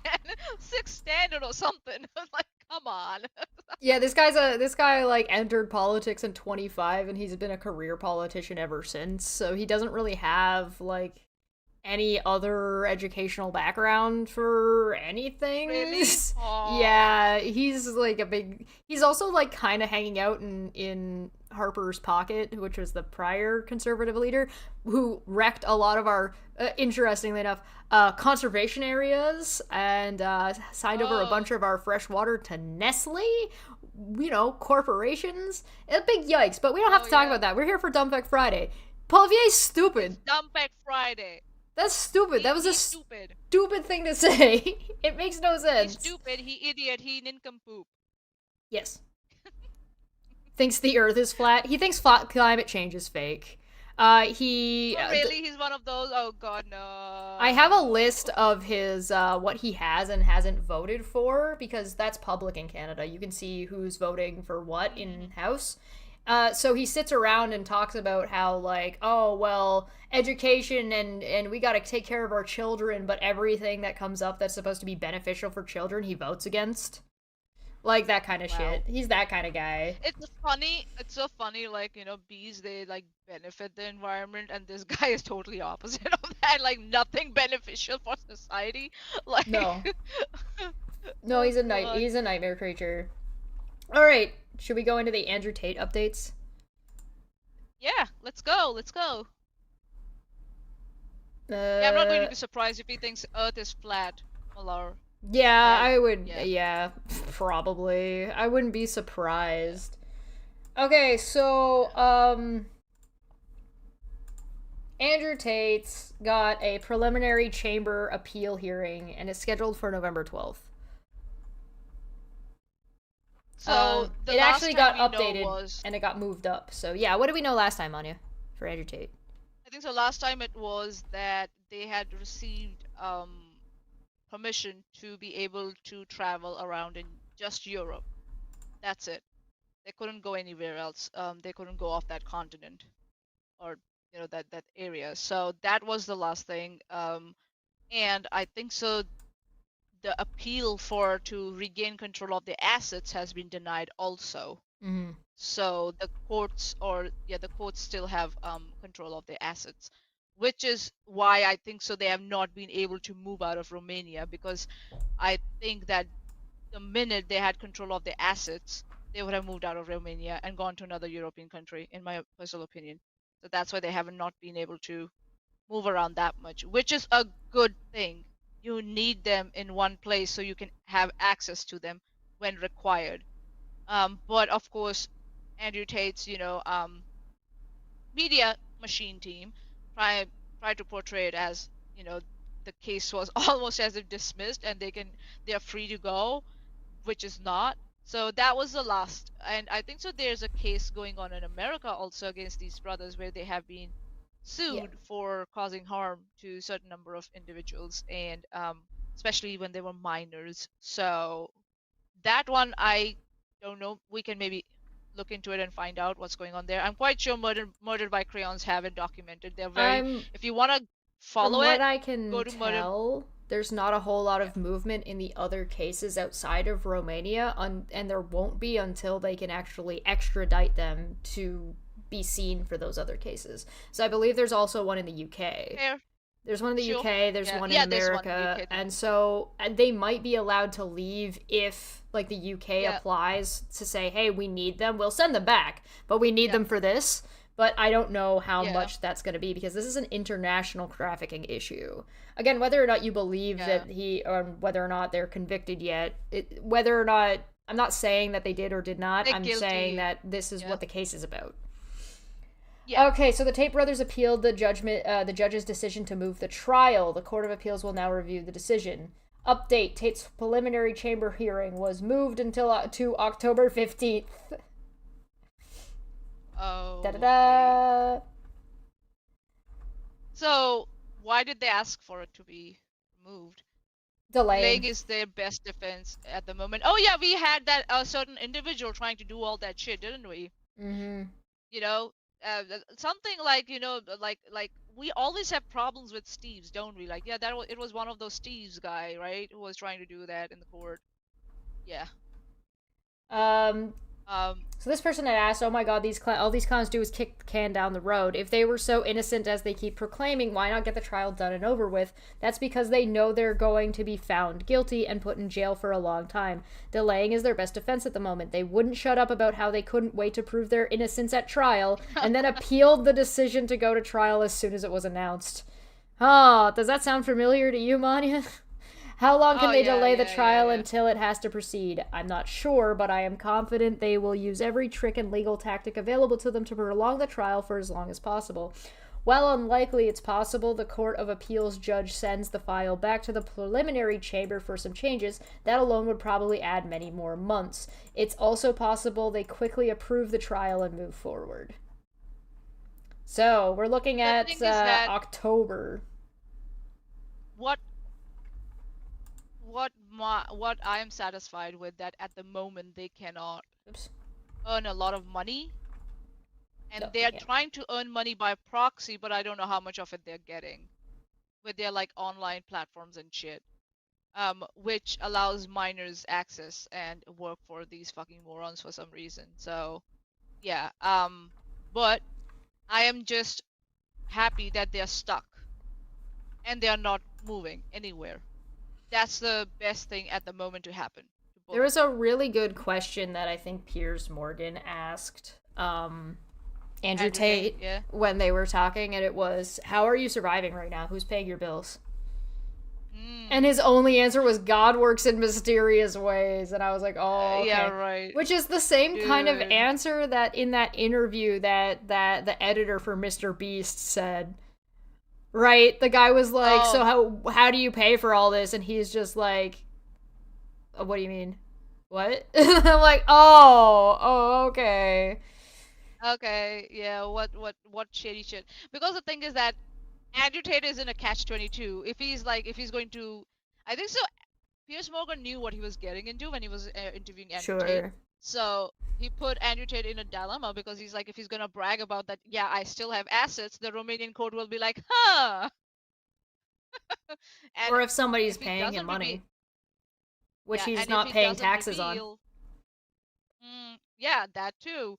Speaker 2: 6th standard or something. Like, come on.
Speaker 1: Yeah, this guy like entered politics in 25 and he's been a career politician ever since. So he doesn't really have like any other educational background for anything.
Speaker 2: Really? Aw.
Speaker 1: Yeah, he's also like kind of hanging out in Harper's pocket, which was the prior conservative leader who wrecked a lot of our interestingly enough conservation areas and signed over a bunch of our fresh water to Nestle, you know, corporations. A big yikes, but we don't have to talk about that. We're here for Dumb Fact Friday. Paul Vier's stupid.
Speaker 2: Dumb Fact Friday.
Speaker 1: That's stupid. That was a
Speaker 2: He's stupid.
Speaker 1: stupid thing to say. It makes no sense.
Speaker 2: He's stupid. He idiot. He nincompoop.
Speaker 1: Yes. Thinks the Earth is flat. He thinks climate change is fake. He
Speaker 2: Oh, really? He's one of those? Oh god, no.
Speaker 1: I have a list of his what he has and hasn't voted for because that's public in Canada. You can see who's voting for what in House. So he sits around and talks about how like, oh well, education and we got to take care of our children, but everything that comes up that's supposed to be beneficial for children, he votes against. Like that kind of shit. He's that kind of guy.
Speaker 2: It's funny. It's so funny. Like, you know, bees, they like benefit the environment, and this guy is totally opposite of that. Like nothing beneficial for society. Like
Speaker 1: No. No, he's a he's a nightmare creature. All right, should we go into the Andrew Tate updates?
Speaker 2: Yeah, let's go. Let's go. Yeah, I'm not going to be surprised if he thinks Earth is flat, Malar.
Speaker 1: Yeah,
Speaker 2: Right.
Speaker 1: I would.
Speaker 2: Yeah.
Speaker 1: Yeah, probably. I wouldn't be surprised. Okay, so Andrew Tate's got a preliminary chamber appeal hearing, and it's scheduled for November 12th.
Speaker 2: So the
Speaker 1: it
Speaker 2: last
Speaker 1: actually
Speaker 2: time
Speaker 1: got
Speaker 2: we know
Speaker 1: updated,
Speaker 2: was,
Speaker 1: and it got moved up. So yeah, what did we know last time, Anya, for Andrew Tate?
Speaker 2: I think so. Last time it was that they had received permission to be able to travel around in just Europe. That's it. They couldn't go anywhere else. They couldn't go off that continent, or you know that area. So that was the last thing. And I think so. The appeal to regain control of the assets has been denied also.
Speaker 1: Mm-hmm.
Speaker 2: So the courts still have control of the assets, which is why I think so they have not been able to move out of Romania, because I think that the minute they had control of the assets, they would have moved out of Romania and gone to another European country, in my personal opinion. So that's why they have not been able to move around that much, which is a good thing. You need them in one place so you can have access to them when required. But of course, Andrew Tate's, media machine team try to portray it as, the case was almost as if dismissed and they're free to go, which is not. So that was the last. And I think so there's a case going on in America also against these brothers where they have been sued for causing harm to a certain number of individuals, and especially when they were minors. So that one, I don't know. We can maybe look into it and find out what's going on there. I'm quite sure Murdered by Crayons have it documented. They're very. If you want to follow
Speaker 1: from
Speaker 2: it,
Speaker 1: what I can
Speaker 2: go to
Speaker 1: tell, there's not a whole lot of movement in the other cases outside of Romania, and there won't be until they can actually extradite them to be seen for those other cases. So I believe there's also one in the UK.
Speaker 2: Fair.
Speaker 1: There's one in the UK, there's one in
Speaker 2: there's one in
Speaker 1: America,
Speaker 2: the UK.
Speaker 1: and so they might be allowed to leave if, like, the UK applies to say, hey, we need them, we'll send them back, but we need them for this. But I don't know how much that's going to be, because this is an international trafficking issue. Again, whether or not you believe that or whether or not they're convicted yet, whether or not, I'm not saying that they did or did not,
Speaker 2: They're
Speaker 1: I'm
Speaker 2: guilty.
Speaker 1: saying that this is what the case is about.
Speaker 2: Yeah.
Speaker 1: Okay, so the Tate brothers appealed the judge's decision to move the trial. The Court of Appeals will now review the decision. Update: Tate's preliminary chamber hearing was moved until to October 15th.
Speaker 2: Oh.
Speaker 1: Da-da-da.
Speaker 2: So why did they ask for it to be moved?
Speaker 1: Delaying.
Speaker 2: Delaying is their best defense at the moment. Oh yeah, we had that certain individual trying to do all that shit, didn't we?
Speaker 1: Mm-hmm.
Speaker 2: Something like, like we always have problems with Steves, don't we? Like, it was one of those Steves guy, right, who was trying to do that in the court. Yeah.
Speaker 1: So this person had asked, oh my god, all these clowns do is kick the can down the road. If they were so innocent as they keep proclaiming, why not get the trial done and over with? That's because they know they're going to be found guilty and put in jail for a long time. Delaying is their best defense at the moment. They wouldn't shut up about how they couldn't wait to prove their innocence at trial, and then appealed the decision to go to trial as soon as it was announced. Does that sound familiar to you, Manya? How long can they delay the trial until it has to proceed? I'm not sure, but I am confident they will use every trick and legal tactic available to them to prolong the trial for as long as possible. While unlikely, it's possible the Court of Appeals judge sends the file back to the preliminary chamber for some changes. That alone would probably add many more months. It's also possible they quickly approve the trial and move forward. So, we're looking at October.
Speaker 2: What I am satisfied with, that at the moment they cannot earn a lot of money, and they are trying to earn money by proxy, but I don't know how much of it they're getting with their like online platforms and shit, which allows minors access and work for these fucking morons for some reason. So yeah, but I am just happy that they're stuck and they are not moving anywhere. That's the best thing at the moment to happen.
Speaker 1: There was a really good question that I think Piers Morgan asked Andrew Tate when they were talking, and it was, how are you surviving right now? Who's paying your bills? And his only answer was, God works in mysterious ways. And I was like, oh, okay.
Speaker 2: Yeah, right.
Speaker 1: Which is the same kind of answer that in that interview that the editor for Mr. Beast said. Right? The guy was like, so how do you pay for all this? And he's just like, what do you mean? What? I'm like, oh, okay.
Speaker 2: Okay, yeah, what shady shit. Because the thing is that Andrew Tate is in a catch-22. If he's going to, I think so. Piers Morgan knew what he was getting into when he was interviewing Andrew Tate. So he put Andrew Tate in a dilemma, because he's like, if he's gonna brag about that, yeah, I still have assets, the Romanian court will be like, huh.
Speaker 1: Or if somebody's paying him money, which he's not paying taxes on.
Speaker 2: Yeah, that too.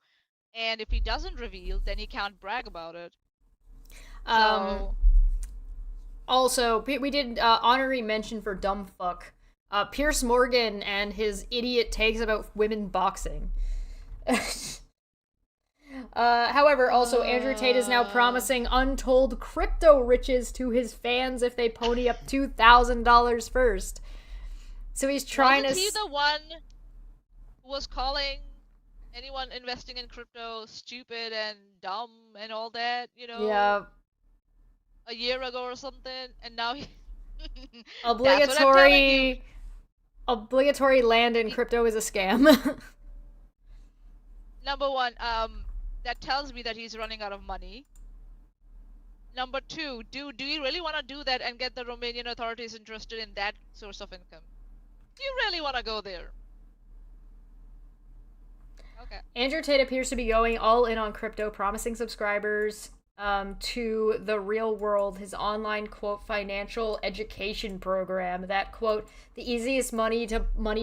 Speaker 2: And if he doesn't reveal, then he can't brag about it.
Speaker 1: Also, we did honorary mention for dumb fuck. Piers Morgan and his idiot takes about women boxing. However, also, Andrew Tate is now promising untold crypto riches to his fans if they pony up $2,000 first. So he's trying
Speaker 2: Wasn't he the one who was calling anyone investing in crypto stupid and dumb and all that, you know?
Speaker 1: Yeah.
Speaker 2: A year ago or something, and now he...
Speaker 1: Obligatory land in crypto is a scam.
Speaker 2: Number one, that tells me that he's running out of money. Number two, do you really want to do that and get the Romanian authorities interested in that source of income? Do you really want to go there? Okay.
Speaker 1: Andrew Tate appears to be going all in on crypto, promising subscribers to The Real World, his online, quote, financial education program that, quote, the easiest money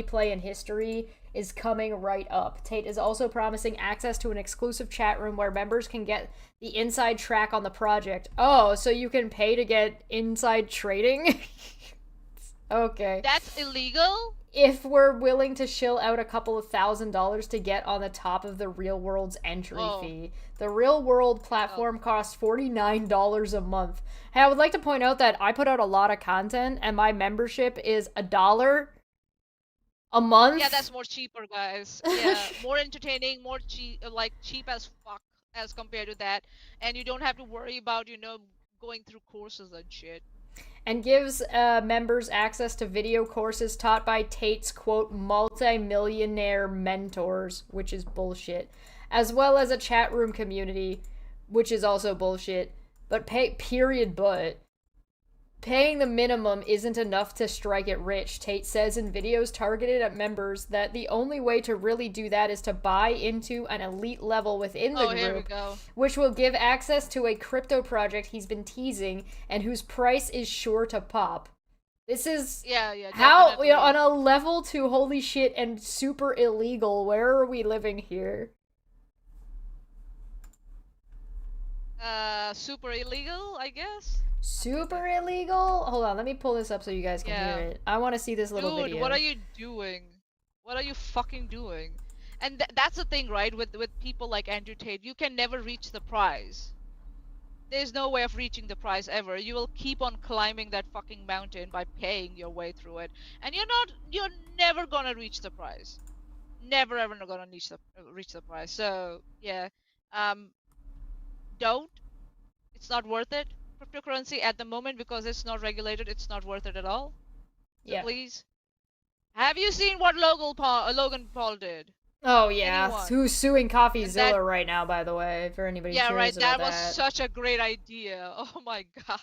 Speaker 1: play in history is coming right up. Tate is also promising access to an exclusive chat room where members can get the inside track on the project. Oh, so you can pay to get inside trading? Okay.
Speaker 2: That's illegal?
Speaker 1: If we're willing to shill out a couple of $1,000s to get on the top of the Real World's entry fee. The Real World platform costs $49 a month. Hey, I would like to point out that I put out a lot of content and my membership is $1 a month.
Speaker 2: Yeah, that's more cheaper, guys. Yeah, more entertaining, more cheap, like cheap as fuck as compared to that. And you don't have to worry about, going through courses and shit.
Speaker 1: And gives members access to video courses taught by Tate's, quote, multi-millionaire mentors, which is bullshit, as well as a chat room community, which is also bullshit. But paying the minimum isn't enough to strike it rich. Tate says in videos targeted at members that the only way to really do that is to buy into an elite level within the group, which will give access to a crypto project he's been teasing and whose price is sure to pop. This is how, on a level to holy shit and super illegal, where are we living here?
Speaker 2: Super illegal, I guess?
Speaker 1: Super illegal? Hold on, let me pull this up so you guys can hear it. I want to see this little video.
Speaker 2: Dude, what are you doing? What are you fucking doing? And that's the thing, right? With people like Andrew Tate, you can never reach the prize. There's no way of reaching the prize ever. You will keep on climbing that fucking mountain by paying your way through it, and you're never gonna reach the prize. Never ever gonna reach the prize. So yeah, don't. It's not worth it. Cryptocurrency at the moment, because it's not regulated, it's not worth it at all. So
Speaker 1: Yeah.
Speaker 2: please. Have you seen what Logan Paul did?
Speaker 1: Oh yeah,
Speaker 2: Anyone?
Speaker 1: who's suing CoffeeZilla
Speaker 2: that-
Speaker 1: right now? By the way, for anybody
Speaker 2: Yeah, right.
Speaker 1: curious about
Speaker 2: That was
Speaker 1: that.
Speaker 2: such a great idea. Oh my god.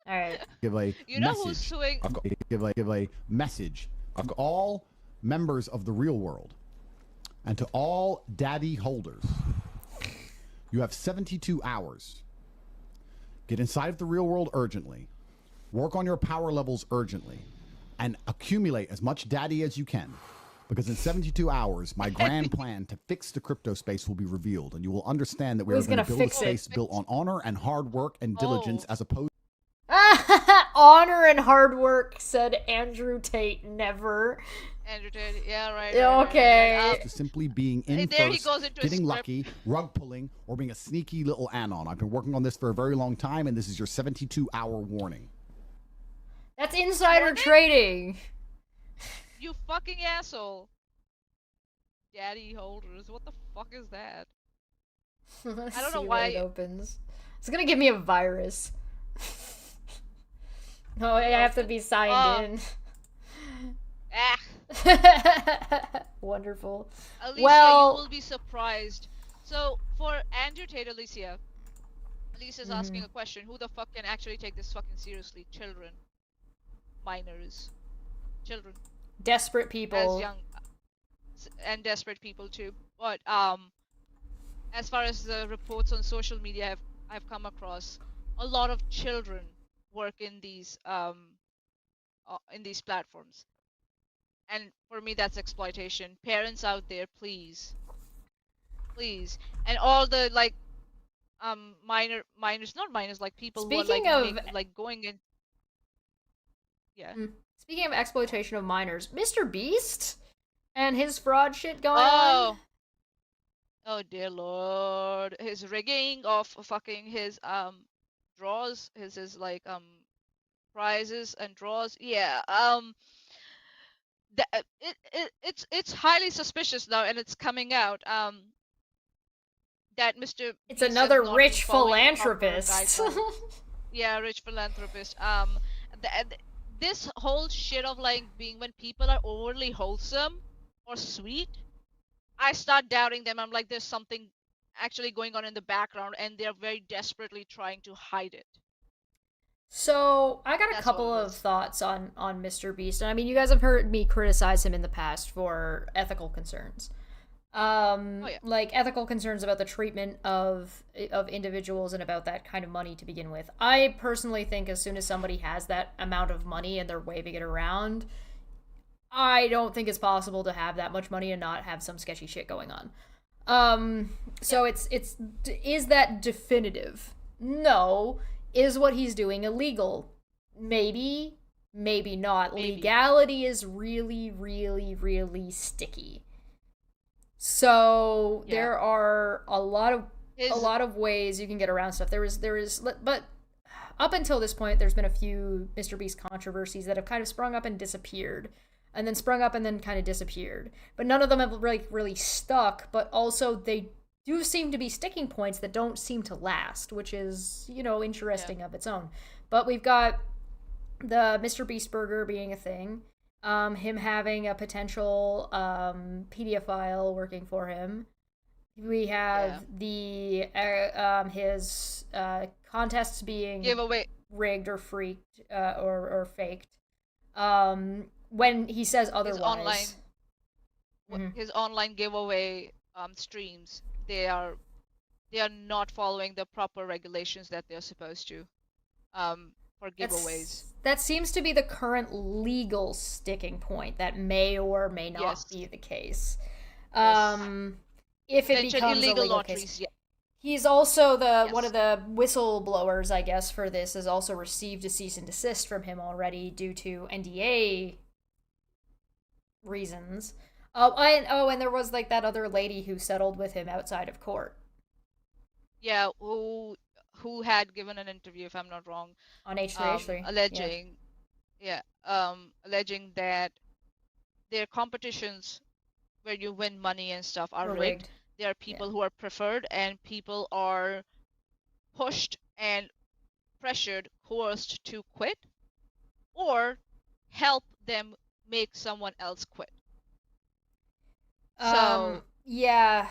Speaker 1: All right.
Speaker 9: Give a
Speaker 2: You know
Speaker 9: message.
Speaker 2: who's suing?
Speaker 9: Give a message to all members of the real world and to all daddy holders. You have 72 hours. Get inside of the real world urgently. Work on your power levels urgently. And accumulate as much daddy as you can. Because in 72 hours, my grand plan to fix the crypto space will be revealed. And you will understand that we are going to build a space built on honor and hard work and diligence as opposed
Speaker 1: Honor and hard work, said Andrew Tate. Never.
Speaker 2: Andrew Tate, yeah, right.
Speaker 1: Okay.
Speaker 9: to simply being in
Speaker 2: There he
Speaker 9: first,
Speaker 2: goes into his
Speaker 9: getting
Speaker 2: script.
Speaker 9: lucky, rug pulling, or being a sneaky little anon. I've been working on this for a very long time, and this is your 72-hour warning.
Speaker 1: That's insider
Speaker 2: Warning?
Speaker 1: trading.
Speaker 2: You fucking asshole. Daddy holders, what the fuck is that?
Speaker 1: I
Speaker 2: don't know why-
Speaker 1: it opens. It's gonna give me a virus. Oh, I have to be signed
Speaker 2: Ah,
Speaker 1: in. Wonderful.
Speaker 2: Alicia,
Speaker 1: Well-
Speaker 2: you will be surprised. So, for Andrew Tate, Alicia's asking a question. Who the fuck can actually take this fucking seriously? Children. Minors. Children.
Speaker 1: Desperate people.
Speaker 2: As young and desperate people too. But as far as the reports on social media I've come across, a lot of children work in these platforms, and for me that's exploitation. Parents out there, please, and all the like minors, not minors, like people
Speaker 1: Speaking
Speaker 2: who are
Speaker 1: of-
Speaker 2: like going in. Yeah.
Speaker 1: Speaking of exploitation of minors, Mr. Beast and his fraud shit going
Speaker 2: Oh.
Speaker 1: on.
Speaker 2: Oh dear lord, his rigging of fucking his draws, his like prizes and draws. Yeah. It's highly suspicious now, and it's coming out that Mr.
Speaker 1: It's
Speaker 2: Beast has
Speaker 1: another
Speaker 2: not
Speaker 1: rich
Speaker 2: been following proper
Speaker 1: philanthropist.
Speaker 2: guidelines. Yeah, rich philanthropist. This whole shit of like being when people are overly wholesome or sweet, I start doubting them. I'm like, there's something actually going on in the background, and they're very desperately trying to hide it.
Speaker 1: So I got a
Speaker 2: That's
Speaker 1: couple
Speaker 2: all it
Speaker 1: of
Speaker 2: is.
Speaker 1: thoughts on Mr. Beast, and I mean, you guys have heard me criticize him in the past for ethical concerns,
Speaker 2: yeah.
Speaker 1: like ethical concerns about the treatment of individuals and about that kind of money to begin with. I personally think as soon as somebody has that amount of money and they're waving it around, I don't think it's possible to have that much money and not have some sketchy shit going on. So it's is that definitive? No. Is what he's doing illegal? Maybe, maybe not.
Speaker 2: Maybe.
Speaker 1: Legality is really, really, really sticky. So
Speaker 2: Yeah.
Speaker 1: there are a lot of
Speaker 2: His-
Speaker 1: ways you can get around stuff. There is, but up until this point, there's been a few Mr. Beast controversies that have kind of sprung up and disappeared, and then sprung up and then kind of disappeared. But none of them have really stuck. But also they do seem to be sticking points that don't seem to last, which is, interesting of its own. But we've got the Mr. Beast burger being a thing, him having a potential pedophile working for him. We have the his contests being
Speaker 2: giveaway.
Speaker 1: rigged or freaked or faked. When he says otherwise.
Speaker 2: His online giveaway streams, they are not following the proper regulations that they're supposed to for giveaways.
Speaker 1: That seems to be the current legal sticking point. That may or may not
Speaker 2: Yes.
Speaker 1: be the case.
Speaker 2: Yes.
Speaker 1: If it
Speaker 2: Mention
Speaker 1: becomes
Speaker 2: illegal
Speaker 1: a legal
Speaker 2: lotteries,
Speaker 1: case.
Speaker 2: yeah.
Speaker 1: He's also
Speaker 2: Yes.
Speaker 1: one of the whistleblowers, I guess, for this, has also received a cease and desist from him already due to NDA reasons. And there was like that other lady who settled with him outside of court
Speaker 2: Yeah, who had given an interview, if I'm not wrong,
Speaker 1: on H3H3,
Speaker 2: alleging that their competitions where you win money and stuff are
Speaker 1: Were
Speaker 2: rigged.
Speaker 1: rigged.
Speaker 2: There are people who are preferred, and people are pushed and pressured, coerced to quit, or help them make someone else quit. So
Speaker 1: yeah.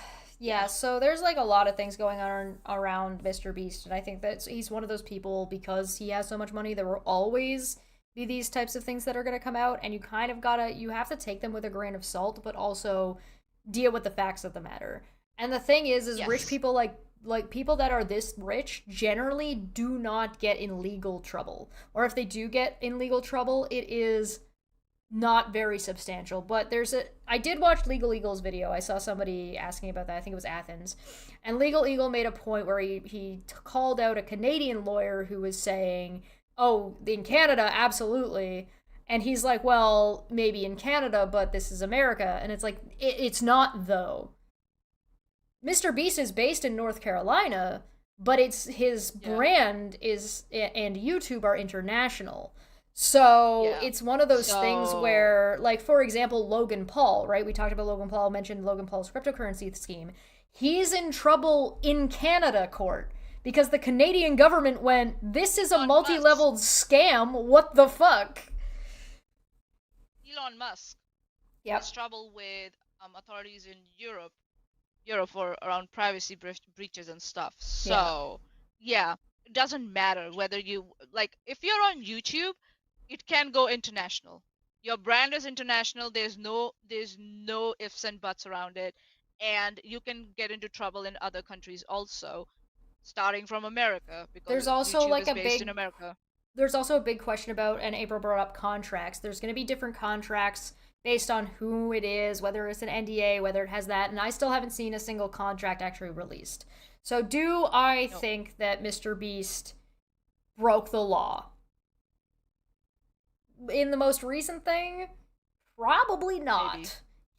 Speaker 1: So there's like a lot of things going on around Mr. Beast, and I think that he's one of those people, because he has so much money, there will always be these types of things that are going to come out, and you have to take them with a grain of salt, but also deal with the facts of the matter. And the thing is
Speaker 2: Yes.
Speaker 1: rich people, like people that are this rich, generally do not get in legal trouble, or if they do get in legal trouble, it is not very substantial. But I did watch Legal Eagle's video. I saw somebody asking about that. I think it was Athens. And Legal Eagle made a point where he called out a Canadian lawyer who was saying, oh, in Canada, absolutely. And he's like, well, maybe in Canada, but this is America. And it's like, it's not, though. Mr. Beast is based in North Carolina, but his brand is, and YouTube are international. So it's one of those things where, like, for example, Logan Paul, right? We talked about Logan Paul, mentioned Logan Paul's cryptocurrency scheme. He's in trouble in Canada court because the Canadian government went, this is a multi-leveled scam. What the fuck?
Speaker 2: Elon Musk
Speaker 1: Yep.
Speaker 2: has trouble with authorities in Europe for around privacy breaches and stuff. So yeah, it doesn't matter whether you, like, if you're on YouTube, it can go international. Your brand is international. There's no ifs and buts around it, and you can get into trouble in other countries also, starting from America, because
Speaker 1: There's also
Speaker 2: YouTube
Speaker 1: like
Speaker 2: is
Speaker 1: a
Speaker 2: based
Speaker 1: big
Speaker 2: in America.
Speaker 1: There's also a big question about, and April brought up contracts. There's going to be different contracts based on who it is, whether it's an NDA, whether it has that, and I still haven't seen a single contract actually released. So do I think that Mr. Beast broke the law? In the most recent thing, probably not.
Speaker 2: Maybe.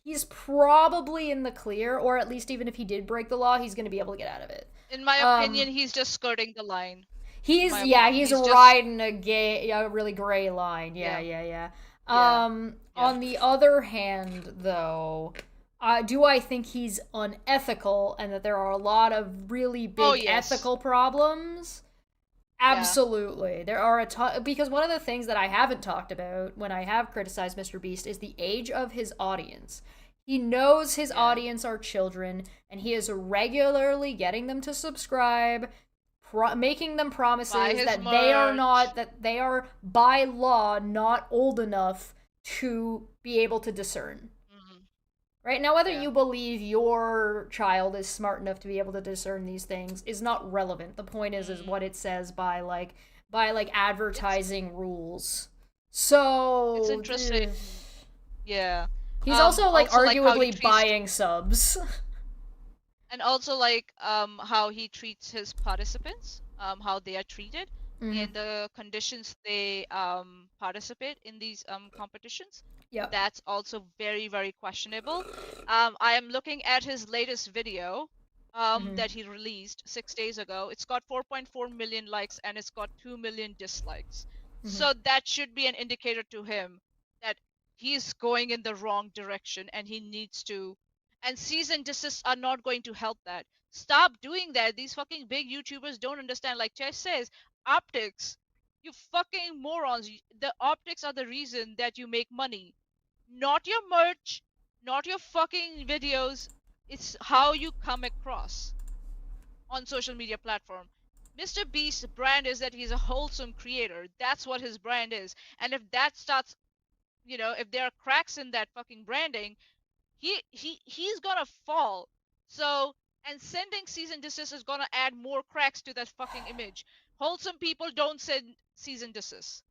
Speaker 1: He's probably in the clear, or at least even if he did break the law, he's going to be able to get out of it.
Speaker 2: In my opinion, he's just skirting the line.
Speaker 1: He's riding a really gray line. Yeah. On the other hand, though, do I think he's unethical and that there are a lot of really big ethical problems? Absolutely. There are a ton, because one of the things that I haven't talked about when I have criticized Mr. Beast is the age of his audience. He knows his audience are children, and he is regularly getting them to subscribe, making them promises that they are by law not old enough to be able to discern. Right? Now, whether you believe your child is smart enough to be able to discern these things is not relevant. The point is what it says by advertising rules. So
Speaker 2: it's interesting. Yeah.
Speaker 1: He's also arguably
Speaker 2: like
Speaker 1: buying subs.
Speaker 2: And also how he treats his participants, how they are treated, and the conditions they participate in these competitions.
Speaker 1: Yeah,
Speaker 2: that's also very, very questionable. I am looking at his latest video that he released 6 days ago. It's got 4.4 million likes and it's got 2 million dislikes. So that should be an indicator to him that he's going in the wrong direction and he needs to. And cease and desist are not going to help that. Stop doing that. These fucking big YouTubers don't understand. Like Chess says, optics. You fucking morons. The optics are the reason that you make money. Not your merch, not your fucking videos. It's how you come across on social media platform. Mr. Beast's brand is that he's a wholesome creator. That's what his brand is. And if that starts, if there are cracks in that fucking branding, he's gonna fall. So, and sending cease and desist is gonna add more cracks to that fucking image. Wholesome people don't send cease and desist.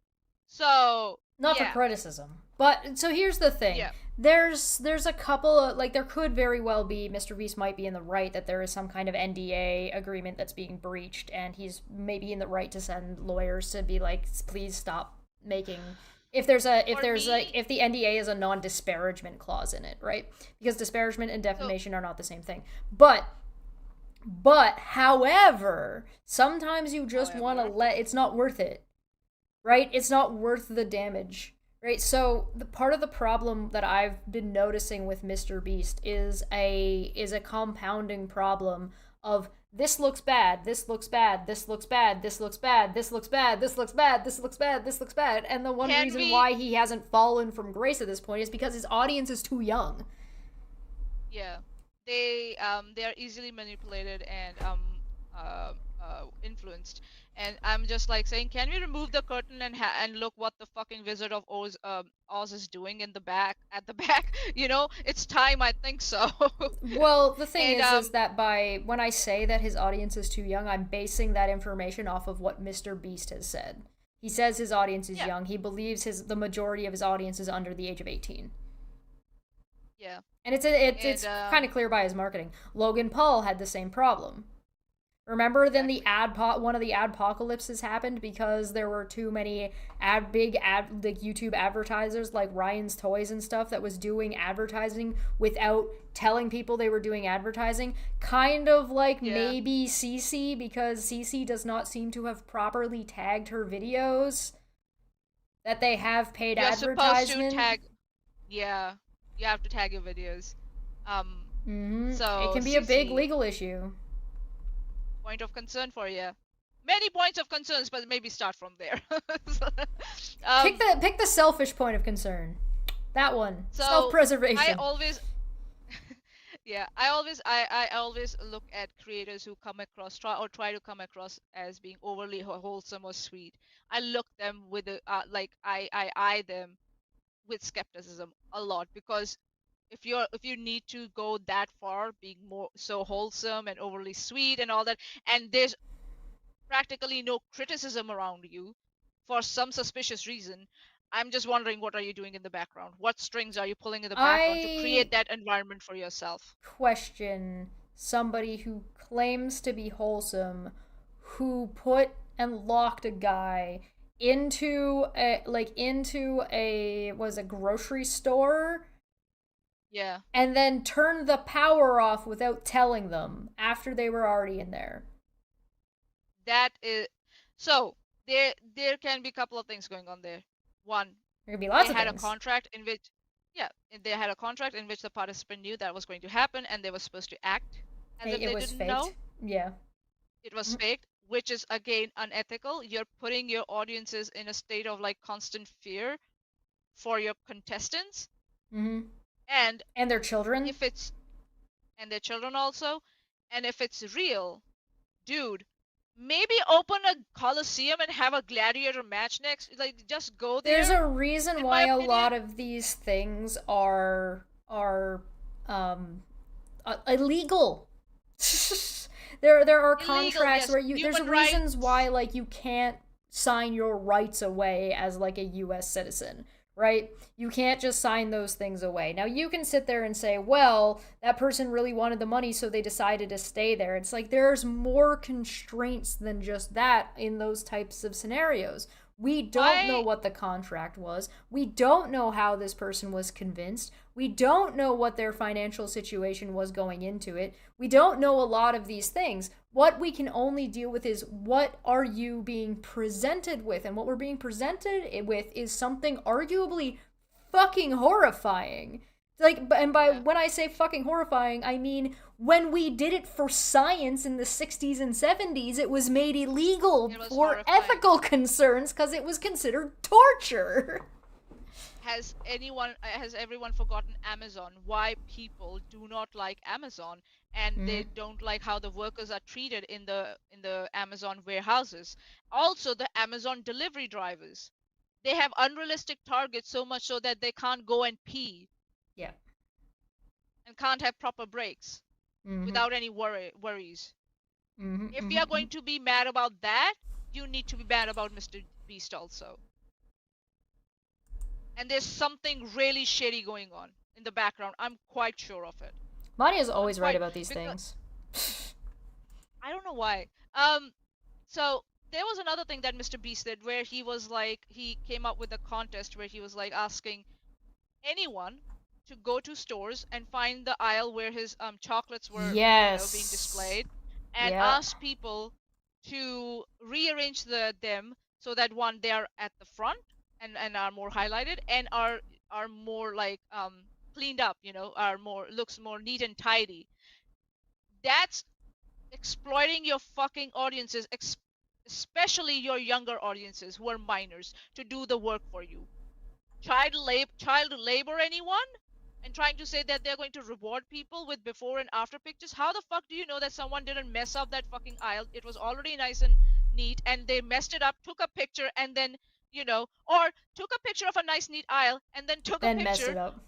Speaker 2: So
Speaker 1: not for criticism, but so here's the thing.
Speaker 2: Yeah.
Speaker 1: There's a couple of, there could very well be, Mr. Beast might be in the right that there is some kind of NDA agreement that's being breached, and he's maybe in the right to send lawyers to be like, please stop making. If the NDA is a non-disparagement clause in it, right? Because disparagement and defamation are not the same thing. But however, sometimes you just want to it's not worth it, right? It's not worth the damage, right? So the part of the problem that I've been noticing with Mr. Beast is a compounding problem of this looks bad, this looks bad, this looks bad, this looks bad, this looks bad, this looks bad, this looks bad, this looks bad. And the one reason why he hasn't fallen from grace at this point is because his audience is too young.
Speaker 2: Yeah. They are easily manipulated and influenced. And I'm just like saying, can we remove the curtain and look what the fucking Wizard of Oz is doing in the back, at the back? You know, it's time. I think so.
Speaker 1: Well, the thing is that when I say that his audience is too young, I'm basing that information off of what Mr. Beast has said. He says his audience is young. He believes the majority of his audience is under the age of 18.
Speaker 2: Yeah.
Speaker 1: And it's kind of clear by his marketing. Logan Paul had the same problem. Remember, then the one of the adpocalypses happened because there were too many big YouTube advertisers like Ryan's Toys and stuff that was doing advertising without telling people they were doing advertising. Kind of like maybe Cece, because Cece does not seem to have properly tagged her videos that they have paid advertisement.
Speaker 2: Supposed to tag. Yeah, you have to tag your videos. So
Speaker 1: it can be a big legal issue.
Speaker 2: Point of concern for you. Many points of concerns, but maybe start from there.
Speaker 1: Pick the selfish point of concern. That one.
Speaker 2: So
Speaker 1: self-preservation.
Speaker 2: I always look at creators who come across try to come across as being overly wholesome or sweet. I look them with I eye them with skepticism a lot, because if you need to go that far, being more so wholesome and overly sweet and all that, and there's practically no criticism around you for some suspicious reason, I'm just wondering, what are you doing in the background? What strings are you pulling in the background to create that environment for yourself?
Speaker 1: Question somebody who claims to be wholesome, who put and locked a guy into a grocery store.
Speaker 2: Yeah.
Speaker 1: And then turned the power off without telling them after they were already in there.
Speaker 2: That is so there can be a couple of things going on there. One,
Speaker 1: there could be lots
Speaker 2: of
Speaker 1: things.
Speaker 2: They had a contract in which the participant knew that was going to happen, and they were supposed to act as if they didn't know.
Speaker 1: Yeah.
Speaker 2: It was faked, which is again unethical. You're putting your audiences in a state of like constant fear for your contestants.
Speaker 1: Mm-hmm.
Speaker 2: And
Speaker 1: their children.
Speaker 2: And their children also. And if it's real, dude, maybe open a coliseum and have a gladiator match next. Like, just go there.
Speaker 1: There's a reason why a lot of these things are illegal. there are contracts where there's reasons why like you can't sign your rights away as like a US citizen. Right? You can't just sign those things away. Now, you can sit there and say, well, that person really wanted the money, so they decided to stay there. It's like there's more constraints than just that in those types of scenarios. We don't know what the contract was. We don't know how this person was convinced. We don't know what their financial situation was going into it. We don't know a lot of these things. What we can only deal with is what are you being presented with? And what we're being presented with is something arguably fucking horrifying. Like, and when I say fucking horrifying, I mean when we did it for science in the 60s and 70s, it was made illegal for ethical concerns because it was considered torture.
Speaker 2: Has everyone forgotten Amazon? Why people do not like Amazon, and they don't like how the workers are treated in the Amazon warehouses. Also, the Amazon delivery drivers, they have unrealistic targets, so much so that they can't go and pee.
Speaker 1: Yeah.
Speaker 2: And can't have proper breaks without any worries. If you are going to be mad about that, you need to be mad about Mr. Beast also. And there's something really shady going on in the background. I'm quite sure of it.
Speaker 1: Mania's always right about these things.
Speaker 2: I don't know why. So there was another thing that Mr. Beast did where he was like, he came up with a contest where he was like asking anyone to go to stores and find the aisle where his chocolates were being displayed, and ask people to rearrange them so that one, they are at the front and are more highlighted and are more like cleaned up, looks more neat and tidy. That's exploiting your fucking audiences, especially your younger audiences who are minors, to do the work for you. Child labor anyone? And trying to say that they're going to reward people with before and after pictures. How the fuck do you know that someone didn't mess up that fucking aisle? It was already nice and neat, and they messed it up, took a picture, and then, or took a picture of a nice neat aisle and then took a
Speaker 1: Then messed
Speaker 2: picture
Speaker 1: it up.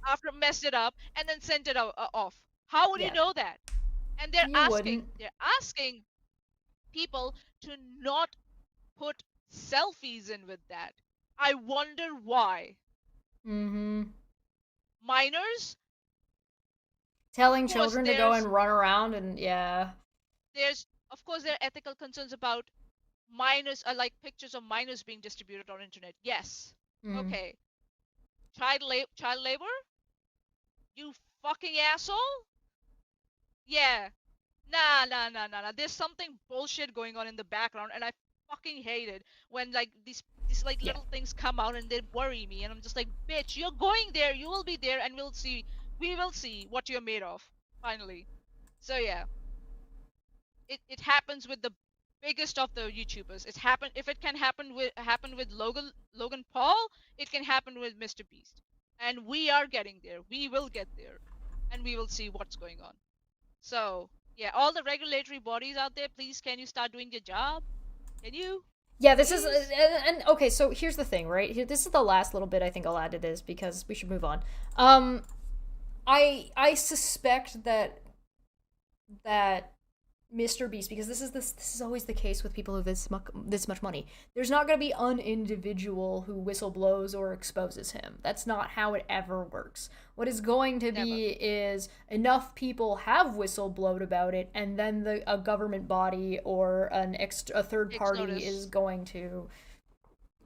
Speaker 2: after messed it up and then sent it off. How would you
Speaker 1: Yeah.
Speaker 2: know that? And
Speaker 1: You wouldn't.
Speaker 2: they're asking people to not put selfies in with that. I wonder why.
Speaker 1: Mm-hmm.
Speaker 2: Minors,
Speaker 1: Telling
Speaker 2: of course,
Speaker 1: children to go
Speaker 2: there's
Speaker 1: and run around and yeah.
Speaker 2: of course there are ethical concerns about minors, like pictures of minors being distributed on internet. Yes.
Speaker 1: Mm.
Speaker 2: Okay. Child labor? You fucking asshole? Yeah. Nah. There's something bullshit going on in the background, and I fucking hate it when like these like
Speaker 1: Yeah.
Speaker 2: little things come out and they worry me, and I'm just like, bitch, you're going there, you will be there, and we will see what you're made of finally. So yeah, it happens with the biggest of the YouTubers. If it can happen with Logan Paul, it can happen with Mr. Beast, and we are getting there. We will get there, and we will see what's going on. So yeah, all the regulatory bodies out there, please, can you start doing your job? Can you?
Speaker 1: Yeah, this is and okay, so here's the thing, right? This is the last little bit I think I'll add to this because we should move on. I suspect that Mr. Beast, because this is always the case with people who have this much money. There's not going to be an individual who whistleblows or exposes him. That's not how it ever works. What is going to be is enough people have whistleblowed about it, and then a government body or a third party is going to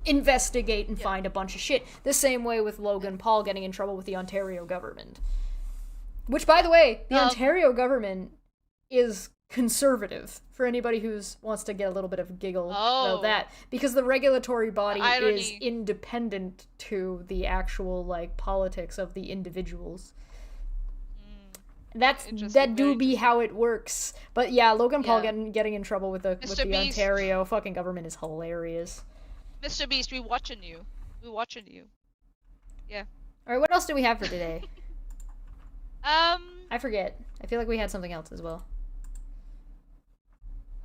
Speaker 1: investigate and find a bunch of shit. The same way with Logan Paul getting in trouble with the Ontario government. Which, by the way, the Ontario government is conservative, for anybody who wants to get a little bit of a giggle about that, because the regulatory body is independent to the actual like politics of the individuals. That do be how it works. But yeah, Logan Paul getting in trouble with the Ontario fucking government is hilarious.
Speaker 2: Mr. Beast, we watching you. Yeah.
Speaker 1: All right, what else do we have for today? I forget. I feel like we had something else as well.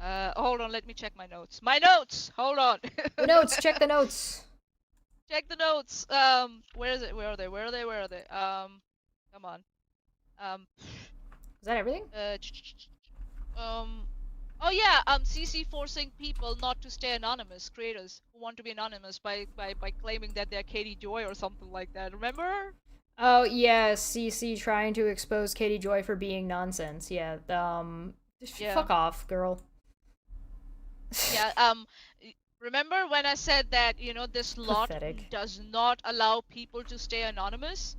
Speaker 2: Hold on, let me check my notes. My notes! Hold on.
Speaker 1: The notes, check the notes.
Speaker 2: Check the notes. Where is it? Where are they? Come on.
Speaker 1: Is that everything?
Speaker 2: Oh yeah, CC forcing people not to stay anonymous, creators who want to be anonymous by claiming that they're Katie Joy or something like that. Remember?
Speaker 1: Oh yeah, CC trying to expose Katie Joy for being nonsense. Yeah. Fuck off, girl.
Speaker 2: Yeah, remember when I said that, this lot does not allow people to stay anonymous?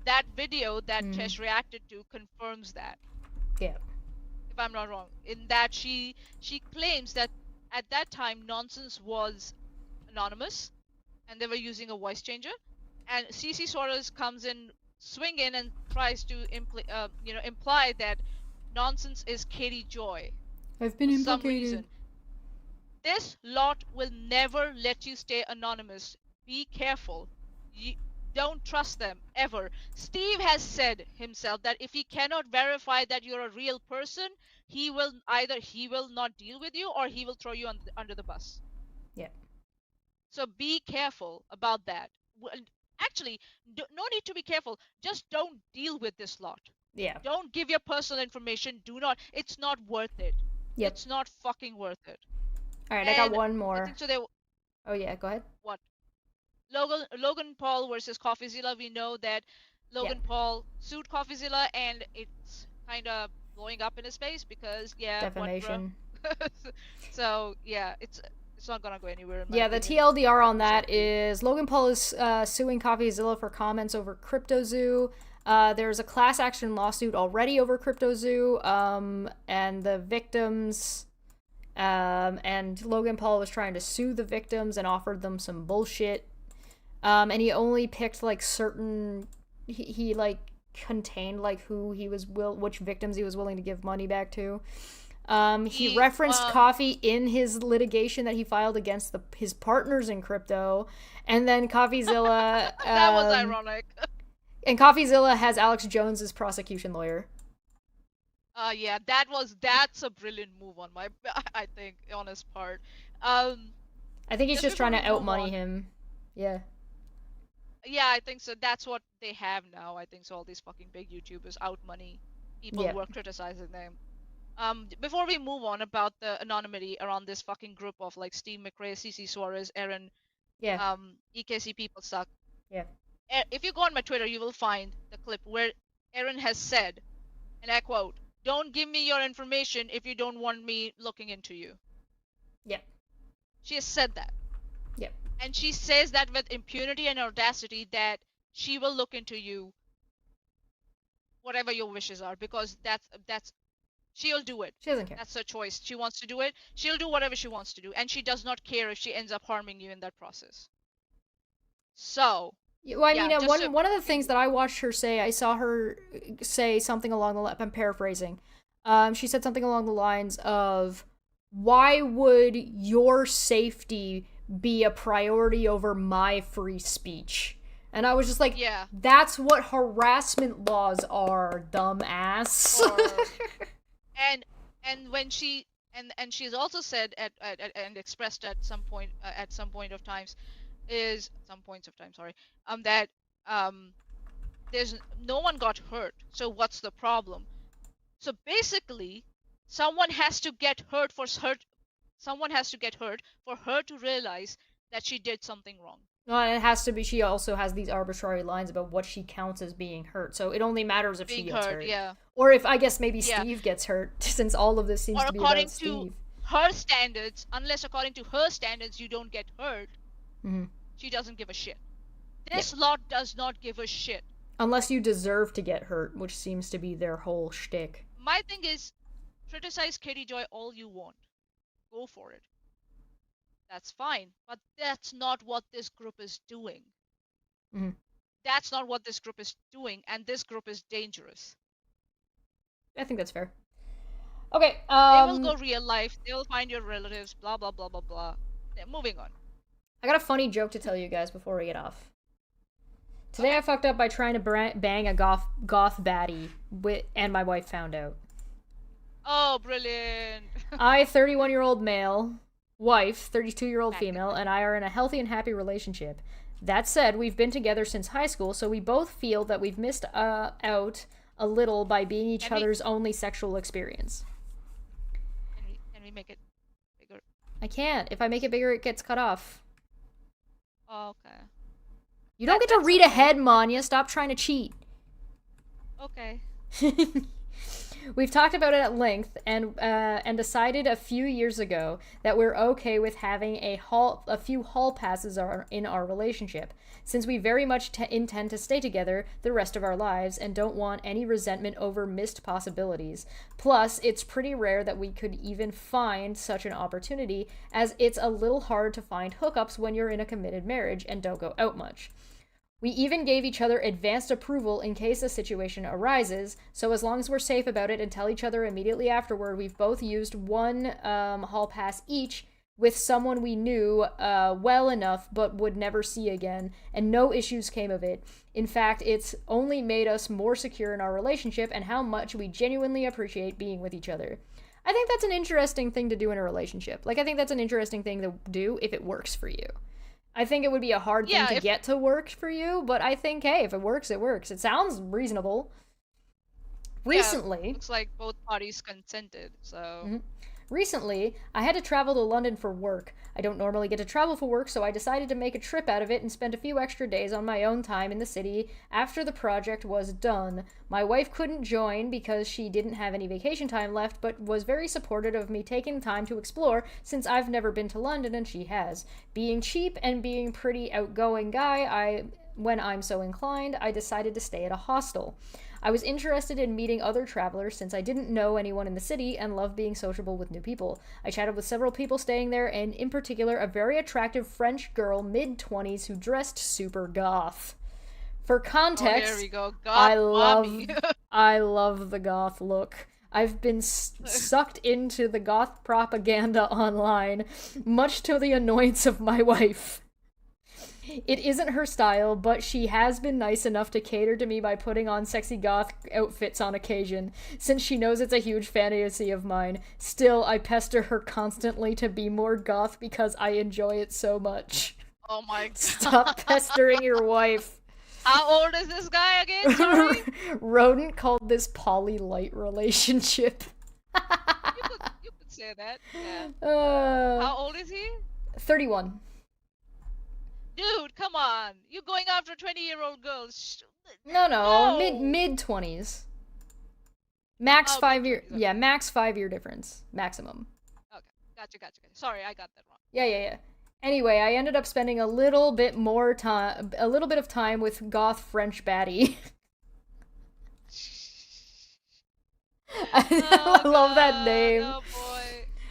Speaker 2: That video that Tesh reacted to confirms that.
Speaker 1: Yeah.
Speaker 2: If I'm not wrong. In that she claims that at that time Nonsense was anonymous and they were using a voice changer, and CC Suarez comes in, swing in, and tries to imply that Nonsense is Katie Joy.
Speaker 1: I've been implicated.
Speaker 2: Some reason. This lot will never let you stay anonymous. Be careful. Don't trust them, ever. Steve has said himself that if he cannot verify that you're a real person, he will not deal with you or he will throw you under the bus.
Speaker 1: Yeah.
Speaker 2: So be careful about that. Actually, no need to be careful. Just don't deal with this lot.
Speaker 1: Yeah.
Speaker 2: Don't give your personal information. Do not. It's not worth it.
Speaker 1: Yep.
Speaker 2: It's not fucking worth it.
Speaker 1: All right, I got one more.
Speaker 2: I think so
Speaker 1: Oh yeah, go ahead.
Speaker 2: What? Logan Paul versus CoffeeZilla. We know that Logan Paul sued CoffeeZilla, and it's kind of blowing up in his face because
Speaker 1: defamation.
Speaker 2: So yeah, it's not gonna go anywhere.
Speaker 1: Yeah, the TLDR on that is Logan Paul is suing CoffeeZilla for comments over CryptoZoo. There's a class action lawsuit already over CryptoZoo, and the victims. And Logan Paul was trying to sue the victims and offered them some bullshit. And he only picked like certain, he like contained like who he was which victims he was willing to give money back to. He
Speaker 2: He,
Speaker 1: referenced Coffee in his litigation that he filed against his partners in crypto, and then CoffeeZilla.
Speaker 2: That was ironic.
Speaker 1: And CoffeeZilla has Alex Jones as prosecution lawyer.
Speaker 2: Yeah, that's a brilliant move on I think, on his part.
Speaker 1: I think he's just trying to
Speaker 2: before we move
Speaker 1: outmoney
Speaker 2: on-
Speaker 1: him. Yeah.
Speaker 2: Yeah, I think so. That's what they have now. I think so. All these fucking big YouTubers out money people
Speaker 1: Yeah.
Speaker 2: who are criticizing them. Before we move on about the anonymity around this fucking group of like Steve McRae, CC Suarez, Aaron,
Speaker 1: Yeah.
Speaker 2: EKC people suck.
Speaker 1: Yeah.
Speaker 2: If you go on my Twitter, you will find the clip where Aaron has said, and I quote, "Don't give me your information if you don't want me looking into you."
Speaker 1: Yeah.
Speaker 2: She has said that.
Speaker 1: Yeah.
Speaker 2: And she says that with impunity and audacity that she will look into you, whatever your wishes are, because that's she'll do it.
Speaker 1: She doesn't care.
Speaker 2: That's her choice. She wants to do it. She'll do whatever she wants to do, and she does not care if she ends up harming you in that process. So,
Speaker 1: Well, I
Speaker 2: yeah,
Speaker 1: mean,
Speaker 2: just
Speaker 1: one of the things that I watched her say, I saw her say something along the I'm paraphrasing. She said something along the lines of, "Why would your safety be a priority over my free speech?" And I was just like,
Speaker 2: yeah.
Speaker 1: that's what harassment laws are, dumbass.
Speaker 2: And when she and she's also said and expressed at some point of times that there's no one got hurt, so what's the problem? So basically someone has to get hurt for her to realize that she did something wrong.
Speaker 1: No, and it has to be. She also has these arbitrary lines about what she counts as being hurt. So it only matters if she gets hurt.
Speaker 2: Yeah.
Speaker 1: Or if, I guess, maybe
Speaker 2: Yeah.
Speaker 1: Steve gets hurt, since all of this seems
Speaker 2: Or
Speaker 1: to be
Speaker 2: according
Speaker 1: about
Speaker 2: to
Speaker 1: Steve.
Speaker 2: her standards, unless according to her standards you don't get hurt,
Speaker 1: Mhm.
Speaker 2: she doesn't give a shit. This lot does not give a shit.
Speaker 1: Unless you deserve to get hurt, which seems to be their whole shtick.
Speaker 2: My thing is, criticize Katie Joy all you want. Go for it. That's fine. But that's not what this group is doing.
Speaker 1: Mhm.
Speaker 2: That's not what this group is doing, and this group is dangerous.
Speaker 1: I think that's fair. Okay,
Speaker 2: They will go real life, they will find your relatives, blah blah blah blah blah. Yeah, moving on.
Speaker 1: I got a funny joke to tell you guys before we get off. Today I fucked up by trying to bang a goth baddie, and my wife found out.
Speaker 2: Oh, brilliant.
Speaker 1: I, 31-year-old male, wife, 32-year-old female, and I are in a healthy and happy relationship. That said, we've been together since high school, so we both feel that we've missed out a little by being each other's only sexual experience.
Speaker 2: Can we make it bigger?
Speaker 1: I can't. If I make it bigger, it gets cut off.
Speaker 2: Oh, okay.
Speaker 1: You don't get to read ahead, Manya. Stop trying to cheat.
Speaker 2: Okay.
Speaker 1: We've talked about it at length and decided a few years ago that we're okay with having a few hall passes in our relationship, since we very much intend to stay together the rest of our lives and don't want any resentment over missed possibilities. Plus, it's pretty rare that we could even find such an opportunity, as it's a little hard to find hookups when you're in a committed marriage and don't go out much. We even gave each other advanced approval in case a situation arises, so as long as we're safe about it and tell each other immediately afterward, we've both used one hall pass each with someone we knew well enough but would never see again, and no issues came of it. In fact, it's only made us more secure in our relationship and how much we genuinely appreciate being with each other. I think that's an interesting thing to do in a relationship. Like, I think that's an interesting thing to do if it works for you. I think it would be a hard thing to get to work for you, but I think, hey, if it works, it works. It sounds reasonable. Recently...
Speaker 2: looks like both parties consented, so...
Speaker 1: Recently, I had to travel to London for work. I don't normally get to travel for work, so I decided to make a trip out of it and spend a few extra days on my own time in the city after the project was done. My wife couldn't join because she didn't have any vacation time left, but was very supportive of me taking time to explore since I've never been to London and she has. Being cheap and being pretty outgoing guy, when I'm so inclined, I decided to stay at a hostel. I was interested in meeting other travelers since I didn't know anyone in the city and love being sociable with new people. I chatted with several people staying there, and in particular a very attractive French girl, mid-20s, who dressed super goth. For
Speaker 2: Oh,
Speaker 1: context,
Speaker 2: here we go.
Speaker 1: I
Speaker 2: God,
Speaker 1: love
Speaker 2: mommy.
Speaker 1: I love the goth look. I've been sucked into the goth propaganda online, much to the annoyance of my wife. It isn't her style, but she has been nice enough to cater to me by putting on sexy goth outfits on occasion, since she knows it's a huge fantasy of mine. Still, I pester her constantly to be more goth because I enjoy it so much.
Speaker 2: Oh my god.
Speaker 1: Stop pestering your wife.
Speaker 2: How old is this guy again? Sorry?
Speaker 1: Rodent called this poly-light relationship.
Speaker 2: You could say that. Yeah. How old is he?
Speaker 1: 31.
Speaker 2: Dude, come on. You're going after 20-year-old girls.
Speaker 1: No,
Speaker 2: No.
Speaker 1: mid 20s. Max
Speaker 2: Oh,
Speaker 1: 5 year.
Speaker 2: mid-20s, okay.
Speaker 1: Yeah, max 5 year difference, maximum.
Speaker 2: Okay, gotcha. Sorry, I got that wrong.
Speaker 1: Yeah. Anyway, I ended up spending a little bit of time with goth French baddie. I love that name.
Speaker 2: Oh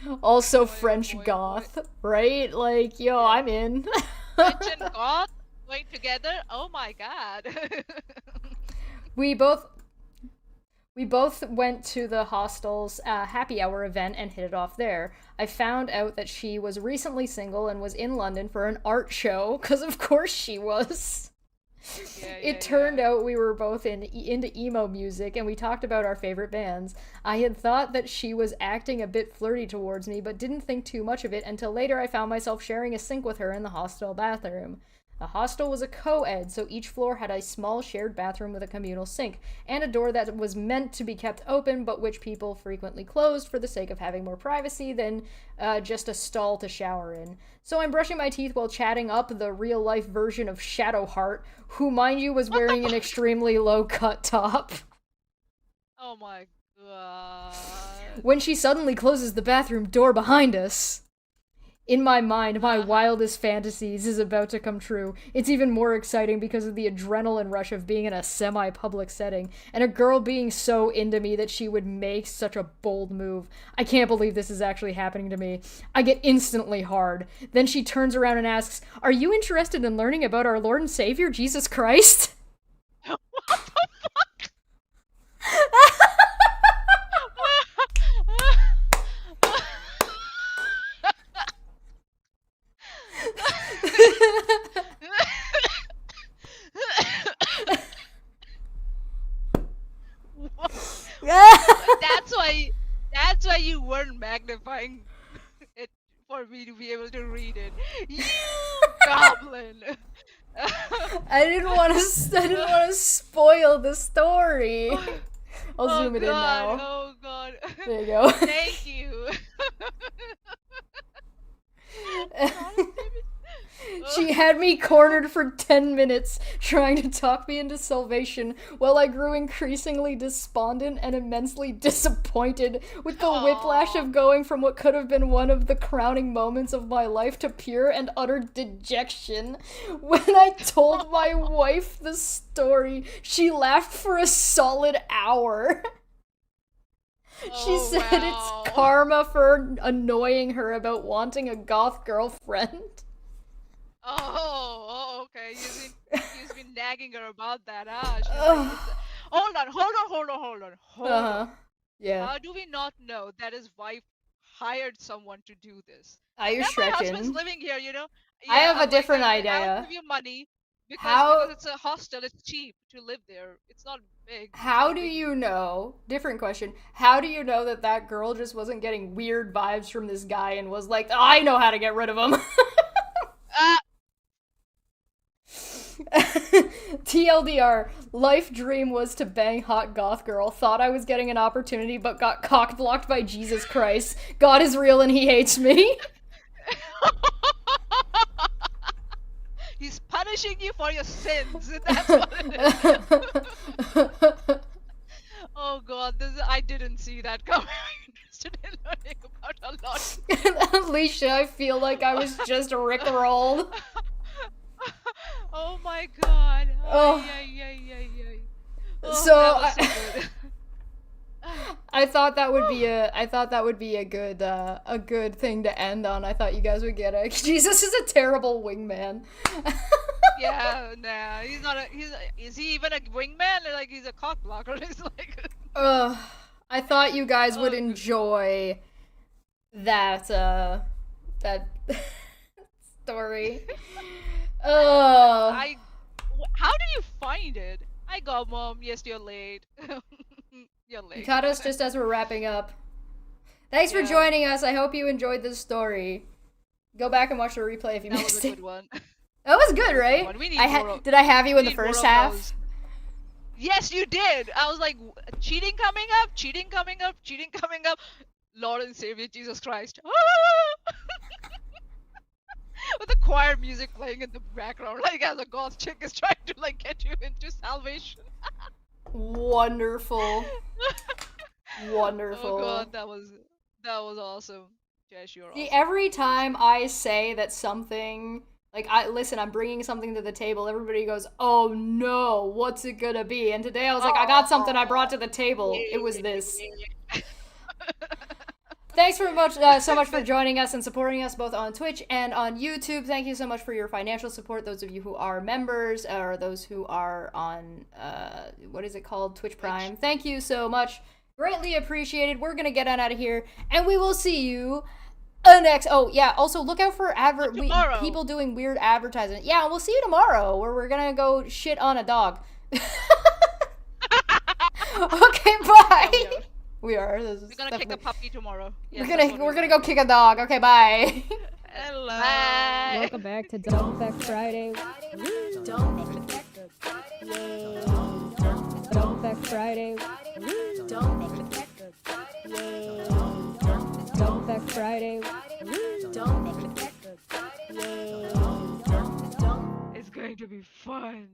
Speaker 2: boy.
Speaker 1: Also
Speaker 2: boy,
Speaker 1: French
Speaker 2: boy.
Speaker 1: goth, right? Like, yo,
Speaker 2: Yeah.
Speaker 1: I'm in.
Speaker 2: French and goth going together? Oh my god.
Speaker 1: We both went to the hostel's happy hour event and hit it off there. I found out that she was recently single and was in London for an art show, because of course she was. It turned out we were both into emo music, and we talked about our favorite bands. I had thought that she was acting a bit flirty towards me, but didn't think too much of it until later I found myself sharing a sink with her in the hostel bathroom. The hostel was a co-ed, so each floor had a small shared bathroom with a communal sink, and a door that was meant to be kept open, but which people frequently closed for the sake of having more privacy than just a stall to shower in. So I'm brushing my teeth while chatting up the real-life version of Shadowheart, who, mind you, was wearing an extremely low-cut top.
Speaker 2: Oh my god.
Speaker 1: When she suddenly closes the bathroom door behind us. In my mind, my wildest fantasies is about to come true. It's even more exciting because of the adrenaline rush of being in a semi-public setting, and a girl being so into me that she would make such a bold move. I can't believe this is actually happening to me. I get instantly hard. Then she turns around and asks, "Are you interested in learning about our Lord and Savior, Jesus Christ?"
Speaker 2: What the fuck? That's why you weren't magnifying it for me to be able to read it. You goblin.
Speaker 1: I didn't want to spoil the story. I'll zoom it in now.
Speaker 2: Oh god.
Speaker 1: There you go.
Speaker 2: Thank you.
Speaker 1: She had me cornered for 10 minutes, trying to talk me into salvation, while I grew increasingly despondent and immensely disappointed, with the whiplash of going from what could have been one of the crowning moments of my life to pure and utter dejection. When I told my wife the story, she laughed for a solid hour. She said it's karma for annoying her about wanting a goth girlfriend.
Speaker 2: Oh, okay. You've been nagging her about that, huh? Hold on.
Speaker 1: Yeah.
Speaker 2: How do we not know that his wife hired someone to do this?
Speaker 1: You're
Speaker 2: My husband's
Speaker 1: stretching.
Speaker 2: living here, you know.
Speaker 1: I have a
Speaker 2: I'm
Speaker 1: different
Speaker 2: like, I'll
Speaker 1: idea.
Speaker 2: give you money
Speaker 1: How-
Speaker 2: because it's a hostel. It's cheap to live there. It's not big.
Speaker 1: How do you know? Different question. How do you know that that girl just wasn't getting weird vibes from this guy and was like, oh, I know how to get rid of him? TLDR, life dream was to bang hot goth girl. Thought I was getting an opportunity, but got cock blocked by Jesus Christ. God is real and he hates me.
Speaker 2: He's punishing you for your sins. That's what it is. Oh god, I didn't see that coming. I'm interested in learning about a lot.
Speaker 1: Alicia, I feel like I was just rickrolled.
Speaker 2: Oh my god.
Speaker 1: Oh.
Speaker 2: Oh,
Speaker 1: So
Speaker 2: that was so good.
Speaker 1: I thought that would be a good thing to end on. I thought you guys would get it. Jesus is a terrible wingman.
Speaker 2: Yeah, nah, he's not a. Is he even a wingman? Like he's a cock blocker. He's like.
Speaker 1: Ugh. I thought you guys would
Speaker 2: Oh,
Speaker 1: enjoy that that story.
Speaker 2: How did you find it? I got mom. Yes, you're late. You're late.
Speaker 1: You caught us just as we're wrapping up. Thanks for
Speaker 2: Yeah.
Speaker 1: joining us. I hope you enjoyed this story. Go back and watch the replay if you
Speaker 2: That was
Speaker 1: missed
Speaker 2: a
Speaker 1: it.
Speaker 2: good one.
Speaker 1: That was good, right?
Speaker 2: one. We need
Speaker 1: I
Speaker 2: more of-
Speaker 1: did I have you in
Speaker 2: we
Speaker 1: the
Speaker 2: need more
Speaker 1: first
Speaker 2: of
Speaker 1: half?
Speaker 2: those. Yes, you did. I was like, cheating coming up, cheating coming up, cheating coming up. Lord and Savior Jesus Christ. With the choir music playing in the background, like as a goth chick is trying to like get you into salvation.
Speaker 1: Wonderful. Wonderful.
Speaker 2: Oh god, that was awesome. Jess, you're
Speaker 1: See,
Speaker 2: awesome.
Speaker 1: every time I say that something, like, I'm bringing something to the table, everybody goes, oh no, what's it gonna be? And today I was like, I got something I brought to the table. It was this. Thanks so much for joining us and supporting us both on Twitch and on YouTube. Thank you so much for your financial support, those of you who are members or those who are on, what is it called? Twitch Prime. Thank you so much. Greatly appreciated. We're gonna get on out of here, and we will see you next. Oh yeah, also look out for
Speaker 2: Tomorrow.
Speaker 1: people doing weird advertising. Yeah, we'll see you tomorrow, where we're gonna go shit on a dog. Okay, bye.
Speaker 2: Yeah,
Speaker 1: We are.
Speaker 2: we're gonna kick a puppy tomorrow. Yes,
Speaker 1: We're gonna go kick a dog. Okay, bye.
Speaker 2: Hello. Bye.
Speaker 3: Welcome back to Dumb Fact Friday. Dumb Fact Friday. Dumb Fact Friday.
Speaker 2: It's going to be fun.